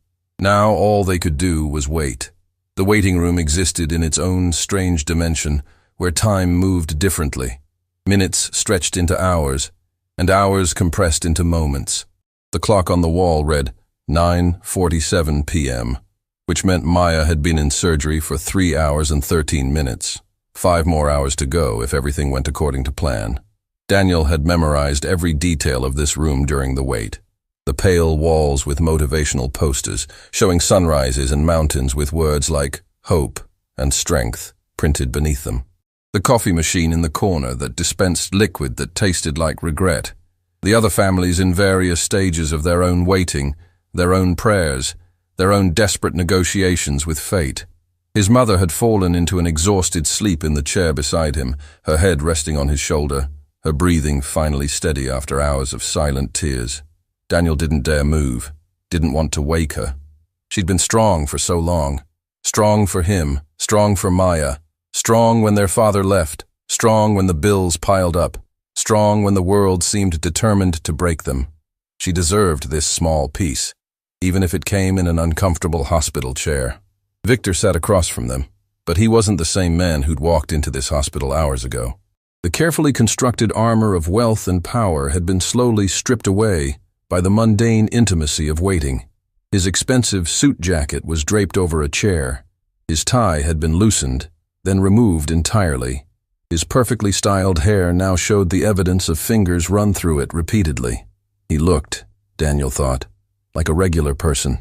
[SPEAKER 1] Now all they could do was wait. The waiting room existed in its own strange dimension where time moved differently. Minutes stretched into hours, and hours compressed into moments. The clock on the wall read 9:47 p.m., which meant Maya had been in surgery for 3 hours and 13 minutes. 5 more hours to go if everything went according to plan. Daniel had memorized every detail of this room during the wait. The pale walls with motivational posters showing sunrises and mountains with words like hope and strength printed beneath them. The coffee machine in the corner that dispensed liquid that tasted like regret. The other families in various stages of their own waiting, their own prayers, their own desperate negotiations with fate. His mother had fallen into an exhausted sleep in the chair beside him, her head resting on his shoulder, her breathing finally steady after hours of silent tears. Daniel didn't dare move, didn't want to wake her. She'd been strong for so long. Strong for him, strong for Maya, strong when their father left, strong when the bills piled up, strong when the world seemed determined to break them. She deserved this small peace, even if it came in an uncomfortable hospital chair. Victor sat across from them, but he wasn't the same man who'd walked into this hospital hours ago. The carefully constructed armor of wealth and power had been slowly stripped away by the mundane intimacy of waiting. His expensive suit jacket was draped over a chair. His tie had been loosened, then removed entirely. His perfectly styled hair now showed the evidence of fingers run through it repeatedly. He looked, Daniel thought, like a regular person,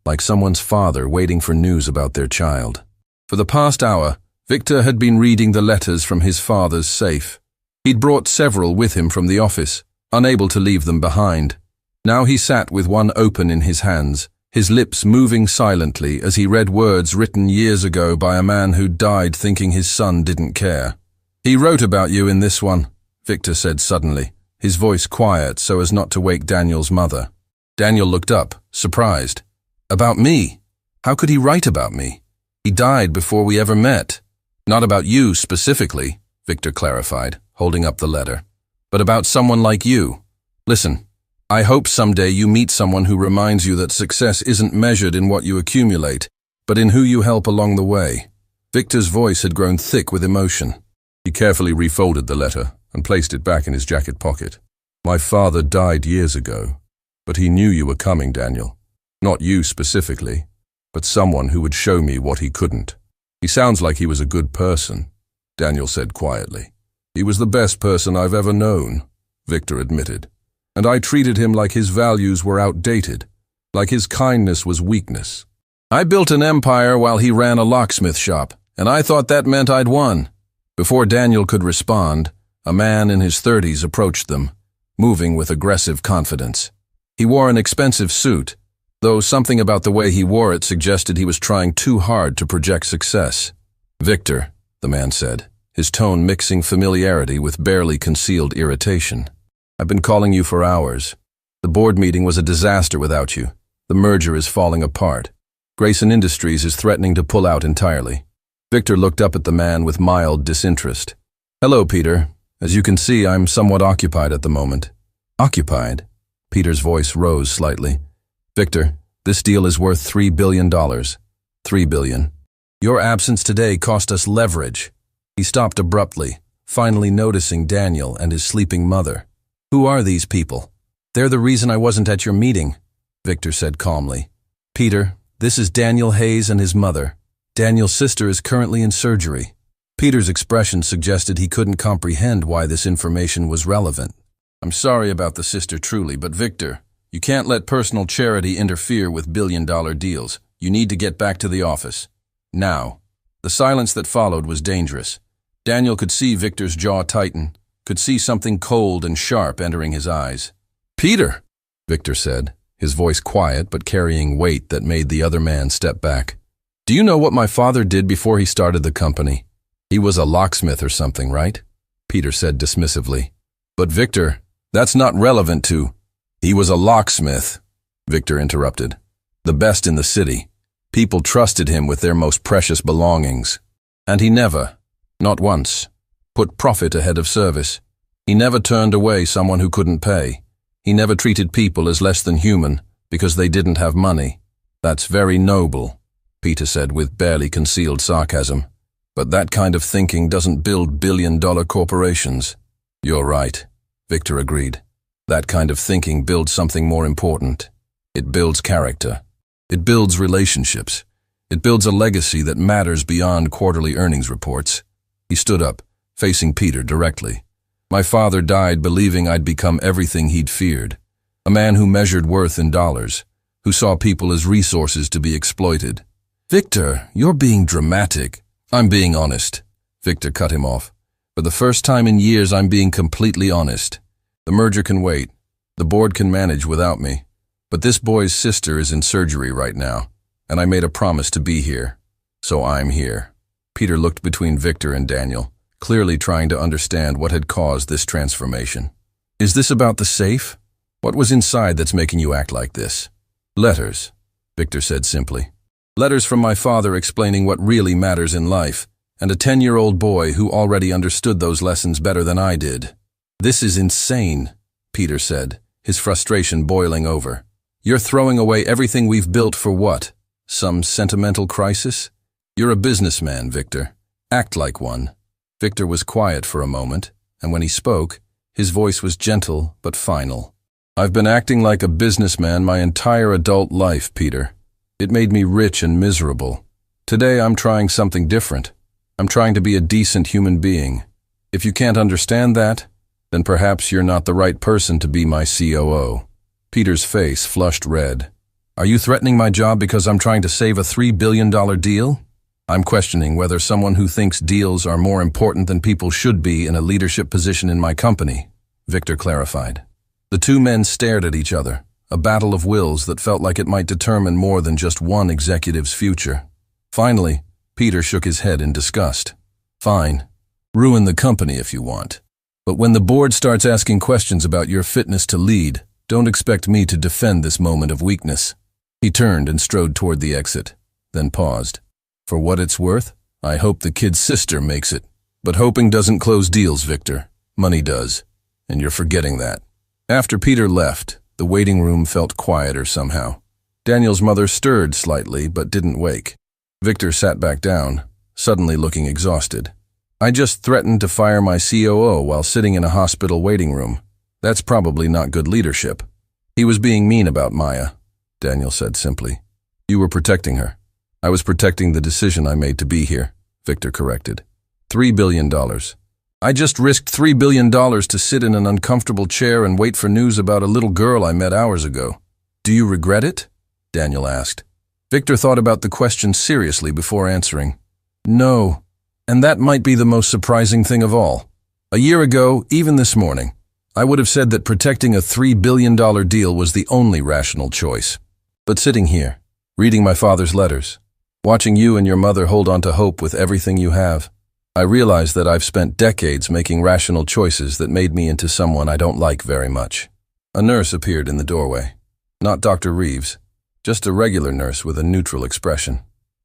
[SPEAKER 1] like someone's father waiting for news about their child. For the past hour, Victor had been reading the letters from his father's safe. He'd brought several with him from the office, unable to leave them behind. Now he sat with one open in his hands, his lips moving silently as he read words written years ago by a man who died thinking his son didn't care. "He wrote about you in this one," Victor said suddenly, his voice quiet so as not to wake Daniel's mother. Daniel looked up, surprised. "About me? How could he write about me? He died before we ever met." "Not about you specifically," Victor clarified, holding up the letter, "but about someone like you. Listen, I hope someday you meet someone who reminds you that success isn't measured in what you accumulate, but in who you help along the way." Victor's voice had grown thick with emotion. He carefully refolded the letter and placed it back in his jacket pocket. "My father died years ago, but he knew you were coming, Daniel. Not you specifically, but someone who would show me what he couldn't. He sounds like he was a good person," Daniel said quietly. "He was the best person I've ever known," Victor admitted. "And I treated him like his values were outdated, like his kindness was weakness. I built an empire while he ran a locksmith shop, and I thought that meant I'd won." Before Daniel could respond, a man in his 30s approached them, moving with aggressive confidence. He wore an expensive suit, though something about the way he wore it suggested he was trying too hard to project success. "Victor," the man said, his tone mixing familiarity with barely concealed irritation. "I've been calling you for hours. The board meeting was a disaster without you. The merger is falling apart. Grayson Industries is threatening to pull out entirely." Victor looked up at the man with mild disinterest. "Hello, Peter. As you can see, I'm somewhat occupied at the moment." "Occupied?" Peter's voice rose slightly. "Victor, this deal is worth $3 billion. $3 billion. Your absence today cost us leverage." He stopped abruptly, finally noticing Daniel and his sleeping mother. "Who are these people?" "They're the reason I wasn't at your meeting," Victor said calmly. "Peter, this is Daniel Hayes and his mother. Daniel's sister is currently in surgery." Peter's expression suggested he couldn't comprehend why this information was relevant. "I'm sorry about the sister truly, but Victor, you can't let personal charity interfere with billion-dollar deals. You need to get back to the office. Now." The silence that followed was dangerous. Daniel could see Victor's jaw tighten, could see something cold and sharp entering his eyes. "Peter," Victor said, his voice quiet but carrying weight that made the other man step back. "Do you know what my father did before he started the company? He was a locksmith or something, right?" Peter said dismissively. "But Victor, that's not relevant to—" "He was a locksmith," Victor interrupted. The best in the city. People trusted him with their most precious belongings. And he never, not once, put profit ahead of service. He never turned away someone who couldn't pay. He never treated people as less than human because they didn't have money. That's very noble, Peter said with barely concealed sarcasm. But that kind of thinking doesn't build billion-dollar corporations. You're right, Victor agreed. That kind of thinking builds something more important. It builds character. It builds relationships. It builds a legacy that matters beyond quarterly earnings reports. He stood up, facing Peter directly. My father died believing I'd become everything he'd feared. A man who measured worth in dollars, who saw people as resources to be exploited. Victor, you're being dramatic. I'm being honest. Victor cut him off. For the first time in years, I'm being completely honest. The merger can wait. The board can manage without me. But this boy's sister is in surgery right now, and I made a promise to be here. So I'm here. Peter looked between Victor and Daniel, clearly trying to understand what had caused this transformation. Is this about the safe? What was inside that's making you act like this? Letters, Victor said simply. Letters from my father explaining what really matters in life, and a 10-year-old boy who already understood those lessons better than I did. This is insane, Peter said, his frustration boiling over. You're throwing away everything we've built for what? Some sentimental crisis? You're a businessman, Victor. Act like one. Victor was quiet for a moment, and when he spoke, his voice was gentle but final. I've been acting like a businessman my entire adult life, Peter. It made me rich and miserable. Today I'm trying something different. I'm trying to be a decent human being. If you can't understand that, then perhaps you're not the right person to be my COO. Peter's face flushed red. Are you threatening my job because I'm trying to save a $3 billion deal? I'm questioning whether someone who thinks deals are more important than people should be in a leadership position in my company, Victor clarified. The two men stared at each other, a battle of wills that felt like it might determine more than just one executive's future. Finally, Peter shook his head in disgust. Fine. Ruin the company if you want. But when the board starts asking questions about your fitness to lead, don't expect me to defend this moment of weakness. He turned and strode toward the exit, then paused. For what it's worth, I hope the kid's sister makes it. But hoping doesn't close deals, Victor. Money does. And you're forgetting that. After Peter left, the waiting room felt quieter somehow. Daniel's mother stirred slightly, but didn't wake. Victor sat back down, suddenly looking exhausted. I just threatened to fire my COO while sitting in a hospital waiting room. That's probably not good leadership. He was being mean about Maya, Daniel said simply. You were protecting her. I was protecting the decision I made to be here, Victor corrected. $3 billion. I just risked $3 billion to sit in an uncomfortable chair and wait for news about a little girl I met hours ago. Do you regret it? Daniel asked. Victor thought about the question seriously before answering. No, and that might be the most surprising thing of all. A year ago, even this morning, I would have said that protecting a $3 billion deal was the only rational choice. But sitting here, reading my father's letters, watching you and your mother hold on to hope with everything you have, I realize that I've spent decades making rational choices that made me into someone I don't like very much. A nurse appeared in the doorway. Not Dr. Reeves, just a regular nurse with a neutral expression.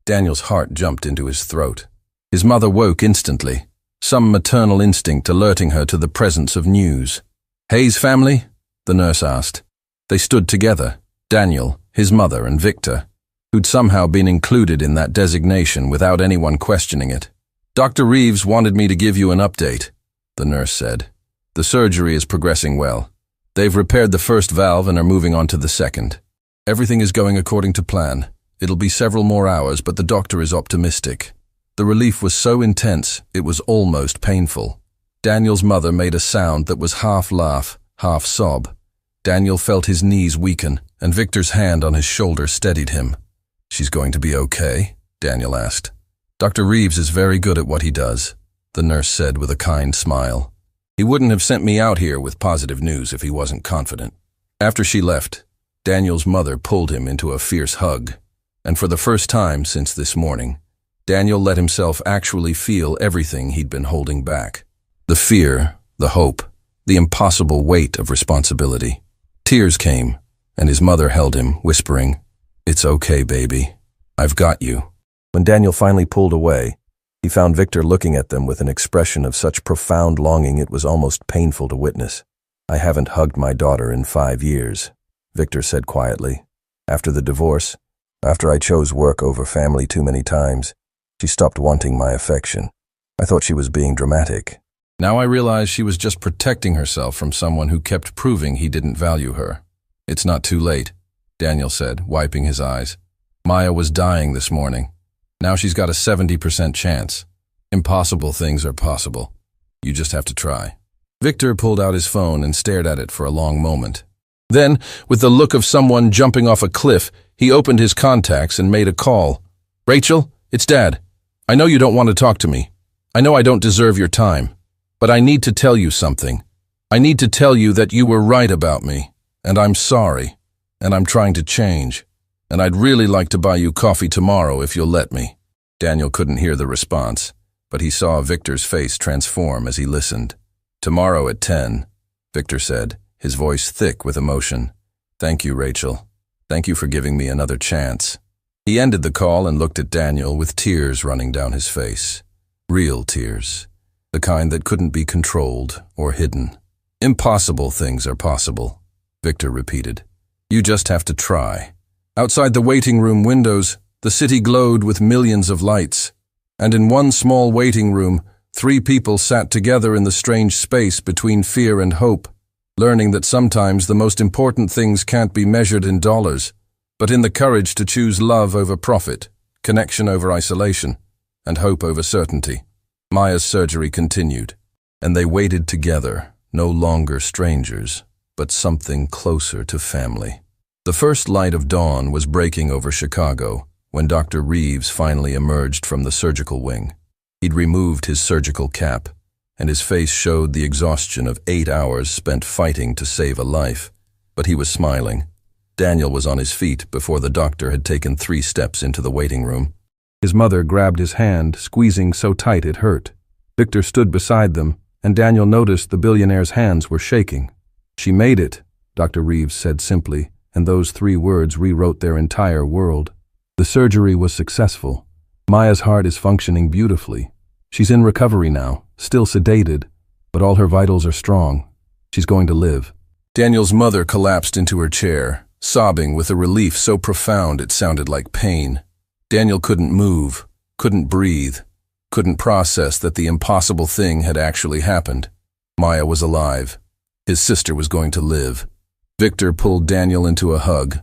[SPEAKER 1] Daniel's heart jumped into his throat. His mother woke instantly, some maternal instinct alerting her to the presence of news. Hayes family? The nurse asked. They stood together, Daniel, his mother, and Victor, who'd somehow been included in that designation without anyone questioning it. Dr. Reeves wanted me to give you an update, the nurse said. The surgery is progressing well. They've repaired the first valve and are moving on to the second. Everything is going according to plan. It'll be several more hours, but the doctor is optimistic. The relief was so intense, it was almost painful. Daniel's mother made a sound that was half laugh, half sob. Daniel felt his knees weaken, and Victor's hand on his shoulder steadied him. She's going to be okay? Daniel asked. Dr. Reeves is very good at what he does, the nurse said with a kind smile. He wouldn't have sent me out here with positive news if he wasn't confident. After she left, Daniel's mother pulled him into a fierce hug, and for the first time since this morning, Daniel let himself actually feel everything he'd been holding back. The fear, the hope, the impossible weight of responsibility. Tears came, and his mother held him, whispering, It's okay, baby. I've got you. When Daniel finally pulled away, he found Victor looking at them with an expression of such profound longing it was almost painful to witness. I haven't hugged my daughter in 5 years, Victor said quietly. After the divorce, after I chose work over family too many times, she stopped wanting my affection. I thought she was being dramatic. Now I realize she was just protecting herself from someone who kept proving he didn't value her. It's not too late, Daniel said, wiping his eyes. Maya was dying this morning. Now she's got a 70% chance. Impossible things are possible. You just have to try. Victor pulled out his phone and stared at it for a long moment. Then, with the look of someone jumping off a cliff, he opened his contacts and made a call. Rachel, it's Dad. I know you don't want to talk to me. I know I don't deserve your time. But I need to tell you something. I need to tell you that you were right about me. And I'm sorry. And I'm trying to change. And I'd really like to buy you coffee tomorrow if you'll let me. Daniel couldn't hear the response, but he saw Victor's face transform as he listened. Tomorrow at 10, Victor said, his voice thick with emotion. Thank you, Rachel. Thank you for giving me another chance. He ended the call and looked at Daniel with tears running down his face. Real tears. The kind that couldn't be controlled or hidden. Impossible things are possible, Victor repeated. You just have to try. Outside the waiting room windows, the city glowed with millions of lights. And in one small waiting room, 3 people sat together in the strange space between fear and hope, learning that sometimes the most important things can't be measured in dollars, but in the courage to choose love over profit, connection over isolation, and hope over certainty. Maya's surgery continued, and they waited together, no longer strangers, but something closer to family. The first light of dawn was breaking over Chicago when Dr. Reeves finally emerged from the surgical wing. He'd removed his surgical cap, and his face showed the exhaustion of 8 hours spent fighting to save a life. But he was smiling. Daniel was on his feet before the doctor had taken 3 steps into the waiting room. His mother grabbed his hand, squeezing so tight it hurt. Victor stood beside them, and Daniel noticed the billionaire's hands were shaking. She made it, Dr. Reeves said simply, and those 3 words rewrote their entire world. The surgery was successful. Maya's heart is functioning beautifully. She's in recovery now, still sedated, but all her vitals are strong. She's going to live. Daniel's mother collapsed into her chair, sobbing with a relief so profound it sounded like pain. Daniel couldn't move, couldn't breathe, couldn't process that the impossible thing had actually happened. Maya was alive. His sister was going to live. Victor pulled Daniel into a hug,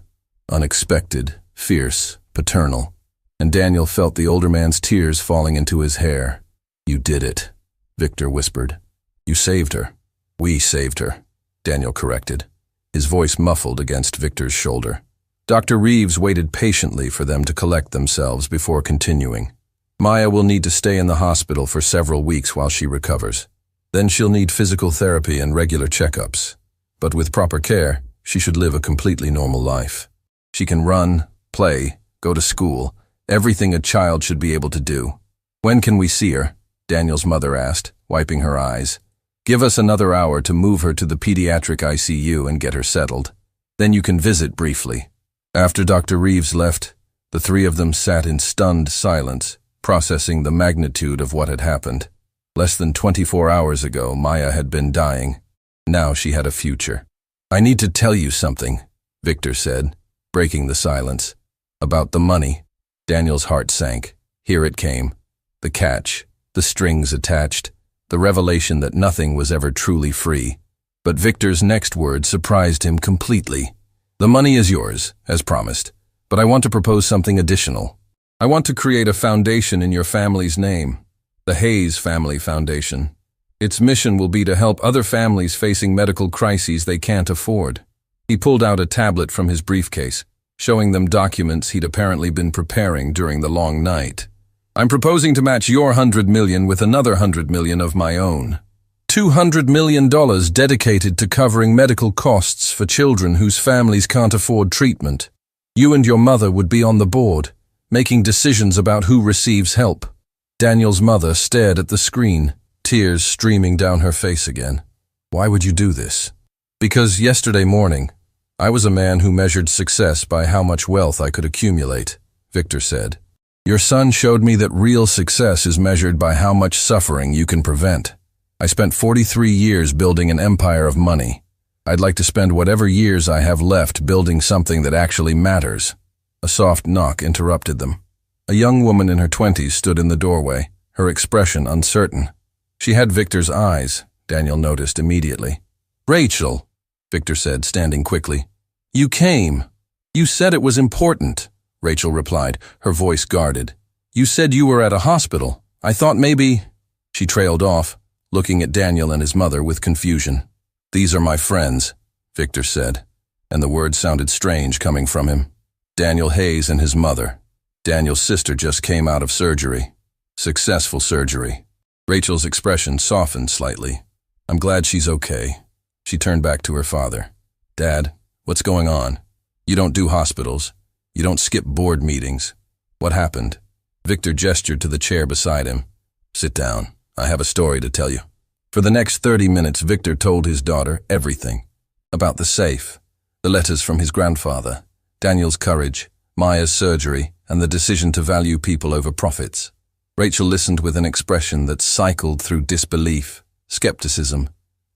[SPEAKER 1] unexpected, fierce, paternal, and Daniel felt the older man's tears falling into his hair. You did it, Victor whispered. You saved her. We saved her, Daniel corrected, his voice muffled against Victor's shoulder. Dr. Reeves waited patiently for them to collect themselves before continuing. Maya will need to stay in the hospital for several weeks while she recovers. Then she'll need physical therapy and regular checkups. But with proper care, she should live a completely normal life. She can run, play, go to school, everything a child should be able to do. When can we see her? Daniel's mother asked, wiping her eyes. Give us another hour to move her to the pediatric ICU and get her settled. Then you can visit briefly. After Dr. Reeves left, the 3 of them sat in stunned silence, processing the magnitude of what had happened. Less than 24 hours ago, Maya had been dying. Now she had a future. I need to tell you something, Victor said, breaking the silence. About the money. Daniel's heart sank. Here it came. The catch, the strings attached, the revelation that nothing was ever truly free. But Victor's next word surprised him completely. The money is yours, as promised, but I want to propose something additional. I want to create a foundation in your family's name, the Hayes Family Foundation. Its mission will be to help other families facing medical crises they can't afford. He pulled out a tablet from his briefcase, showing them documents he'd apparently been preparing during the long night. I'm proposing to match your $100 million with another $100 million of my own. $200 million dedicated to covering medical costs for children whose families can't afford treatment. You and your mother would be on the board, making decisions about who receives help. Daniel's mother stared at the screen, tears streaming down her face again. Why would you do this? Because yesterday morning, I was a man who measured success by how much wealth I could accumulate, Victor said. Your son showed me that real success is measured by how much suffering you can prevent. I spent 43 years building an empire of money. I'd like to spend whatever years I have left building something that actually matters. A soft knock interrupted them. A young woman in her 20s stood in the doorway, her expression uncertain. She had Victor's eyes, Daniel noticed immediately. Rachel, Victor said, standing quickly. You came. You said it was important, Rachel replied, her voice guarded. You said you were at a hospital. I thought maybe… She trailed off, looking at Daniel and his mother with confusion. These are my friends, Victor said, and the words sounded strange coming from him. Daniel Hayes and his mother. Daniel's sister just came out of surgery. Successful surgery. Rachel's expression softened slightly. I'm glad she's okay. She turned back to her father. Dad, what's going on? You don't do hospitals. You don't skip board meetings. What happened? Victor gestured to the chair beside him. Sit down. I have a story to tell you. For the next 30 minutes, Victor told his daughter everything. About the safe, the letters from his grandfather, Daniel's courage, Maya's surgery, and the decision to value people over profits. Rachel listened with an expression that cycled through disbelief, skepticism,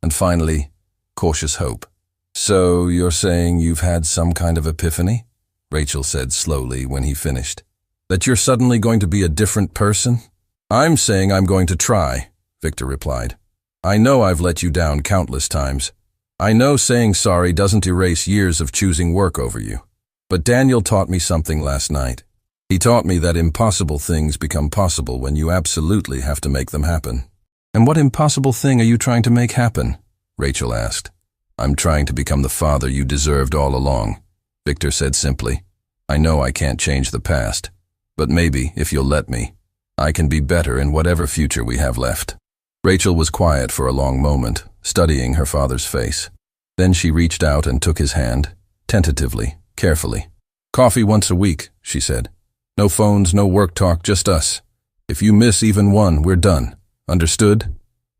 [SPEAKER 1] and finally, cautious hope. So you're saying you've had some kind of epiphany? Rachel said slowly when he finished. That you're suddenly going to be a different person? I'm saying I'm going to try, Victor replied. I know I've let you down countless times. I know saying sorry doesn't erase years of choosing work over you. But Daniel taught me something last night. He taught me that impossible things become possible when you absolutely have to make them happen. And what impossible thing are you trying to make happen? Rachel asked. I'm trying to become the father you deserved all along, Victor said simply. I know I can't change the past, but maybe, if you'll let me, I can be better in whatever future we have left. Rachel was quiet for a long moment, studying her father's face. Then she reached out and took his hand, tentatively, carefully. Coffee once a week, she said. No phones, no work talk, just us. If you miss even one, we're done. Understood?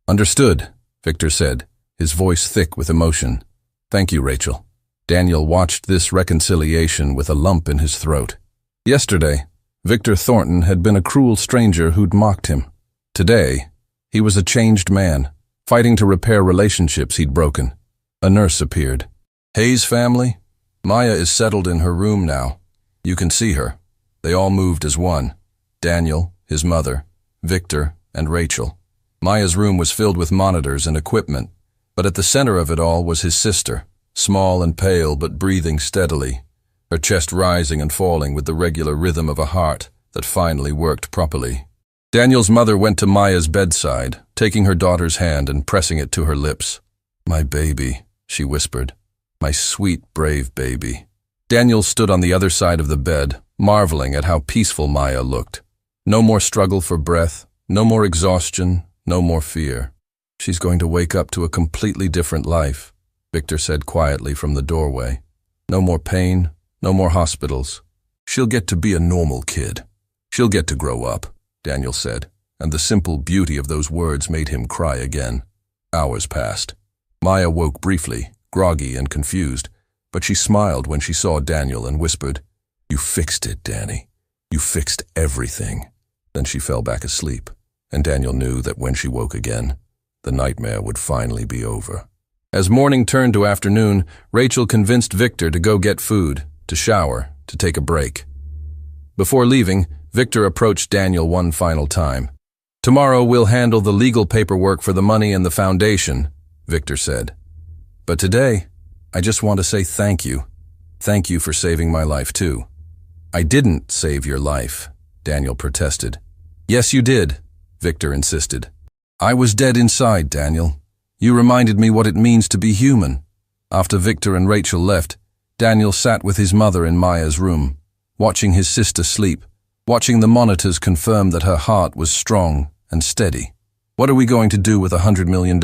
[SPEAKER 1] Understood, Victor said, his voice thick with emotion. Thank you, Rachel. Daniel watched this reconciliation with a lump in his throat. Yesterday, Victor Thornton had been a cruel stranger who'd mocked him. Today, he was a changed man, fighting to repair relationships he'd broken. A nurse appeared. Hayes family? Maya is settled in her room now. You can see her. They all moved as one. Daniel, his mother, Victor, and Rachel. Maya's room was filled with monitors and equipment, but at the center of it all was his sister, small and pale but breathing steadily, her chest rising and falling with the regular rhythm of a heart that finally worked properly. Daniel's mother went to Maya's bedside, taking her daughter's hand and pressing it to her lips. My baby, she whispered. My sweet, brave baby. Daniel stood on the other side of the bed, marveling at how peaceful Maya looked. No more struggle for breath, no more exhaustion, no more fear. She's going to wake up to a completely different life, Victor said quietly from the doorway. No more pain, no more hospitals. She'll get to be a normal kid. She'll get to grow up, Daniel said, and the simple beauty of those words made him cry again. Hours passed. Maya woke briefly, groggy and confused, but she smiled when she saw Daniel and whispered, You fixed it, Danny. You fixed everything. Then she fell back asleep, and Daniel knew that when she woke again, the nightmare would finally be over. As morning turned to afternoon, Rachel convinced Victor to go get food, to shower, to take a break. Before leaving, Victor approached Daniel one final time. Tomorrow we'll handle the legal paperwork for the money and the foundation, Victor said. But today, I just want to say thank you. Thank you for saving my life too. I didn't save your life, Daniel protested. Yes, you did, Victor insisted. I was dead inside, Daniel. You reminded me what it means to be human. After Victor and Rachel left, Daniel sat with his mother in Maya's room, watching his sister sleep, watching the monitors confirm that her heart was strong and steady. What are we going to do with $100 million?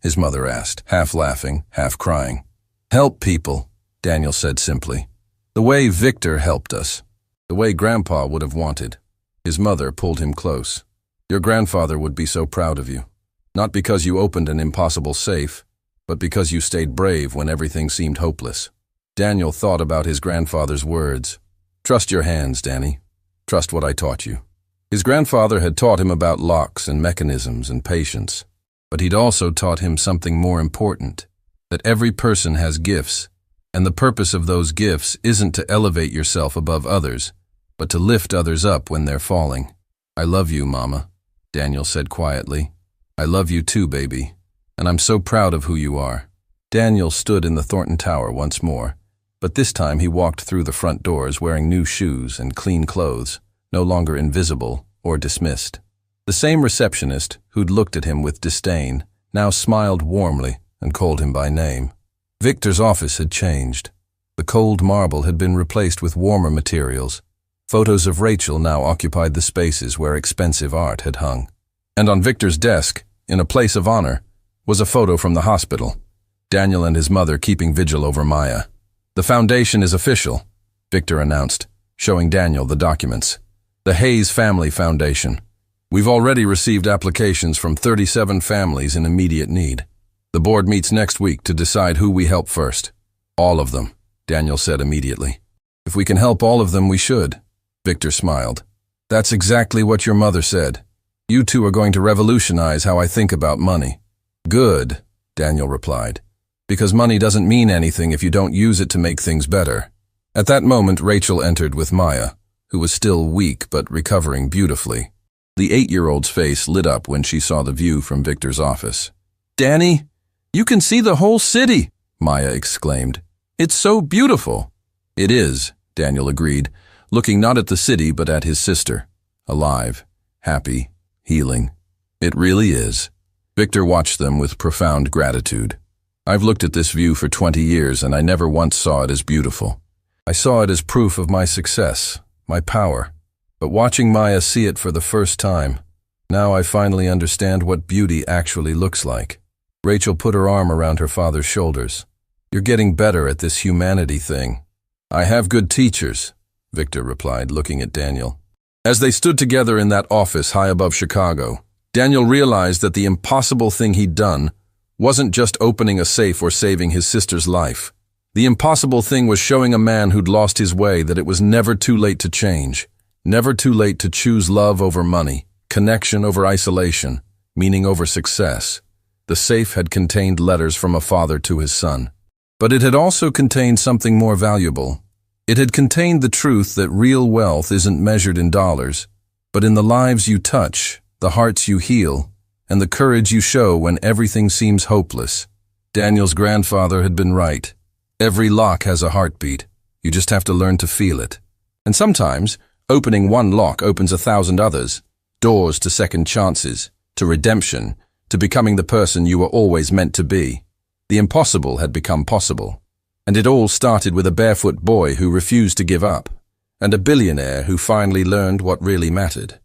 [SPEAKER 1] His mother asked, half laughing, half crying. Help people, Daniel said simply. The way Victor helped us. The way Grandpa would have wanted. His mother pulled him close. Your grandfather would be so proud of you. Not because you opened an impossible safe, but because you stayed brave when everything seemed hopeless. Daniel thought about his grandfather's words. Trust your hands, Danny. Trust what I taught you. His grandfather had taught him about locks and mechanisms and patience, but he'd also taught him something more important, that every person has gifts, and the purpose of those gifts isn't to elevate yourself above others, but to lift others up when they're falling. I love you, Mama, Daniel said quietly. I love you too, baby, and I'm so proud of who you are. Daniel stood in the Thornton Tower once more, but this time he walked through the front doors wearing new shoes and clean clothes, no longer invisible or dismissed. The same receptionist who'd looked at him with disdain now smiled warmly and called him by name. Victor's office had changed. The cold marble had been replaced with warmer materials. Photos of Rachel now occupied the spaces where expensive art had hung. And on Victor's desk, in a place of honor, was a photo from the hospital. Daniel and his mother keeping vigil over Maya. The foundation is official, Victor announced, showing Daniel the documents. The Hayes Family Foundation. We've already received applications from 37 families in immediate need. The board meets next week to decide who we help first. All of them, Daniel said immediately. If we can help all of them, we should. Victor smiled. That's exactly what your mother said. You two are going to revolutionize how I think about money. Good, Daniel replied. Because money doesn't mean anything if you don't use it to make things better. At that moment, Rachel entered with Maya, who was still weak but recovering beautifully. The 8-year-old's face lit up when she saw the view from Victor's office. Danny, you can see the whole city, Maya exclaimed. It's so beautiful. It is, Daniel agreed, looking not at the city but at his sister. Alive, happy, healing. It really is. Victor watched them with profound gratitude. I've looked at this view for 20 years and I never once saw it as beautiful. I saw it as proof of my success, my power. But watching Maya see it for the first time, now I finally understand what beauty actually looks like. Rachel put her arm around her father's shoulders. You're getting better at this humanity thing. I have good teachers, Victor replied, looking at Daniel. As they stood together in that office high above Chicago, Daniel realized that the impossible thing he'd done wasn't just opening a safe or saving his sister's life. The impossible thing was showing a man who'd lost his way that it was never too late to change, never too late to choose love over money, connection over isolation, meaning over success. The safe had contained letters from a father to his son. But it had also contained something more valuable. It had contained the truth that real wealth isn't measured in dollars, but in the lives you touch, the hearts you heal, and the courage you show when everything seems hopeless. Daniel's grandfather had been right. Every lock has a heartbeat. You just have to learn to feel it. And sometimes, opening one lock opens 1,000 others. Doors to second chances, to redemption, to becoming the person you were always meant to be. The impossible had become possible. And it all started with a barefoot boy who refused to give up, and a billionaire who finally learned what really mattered.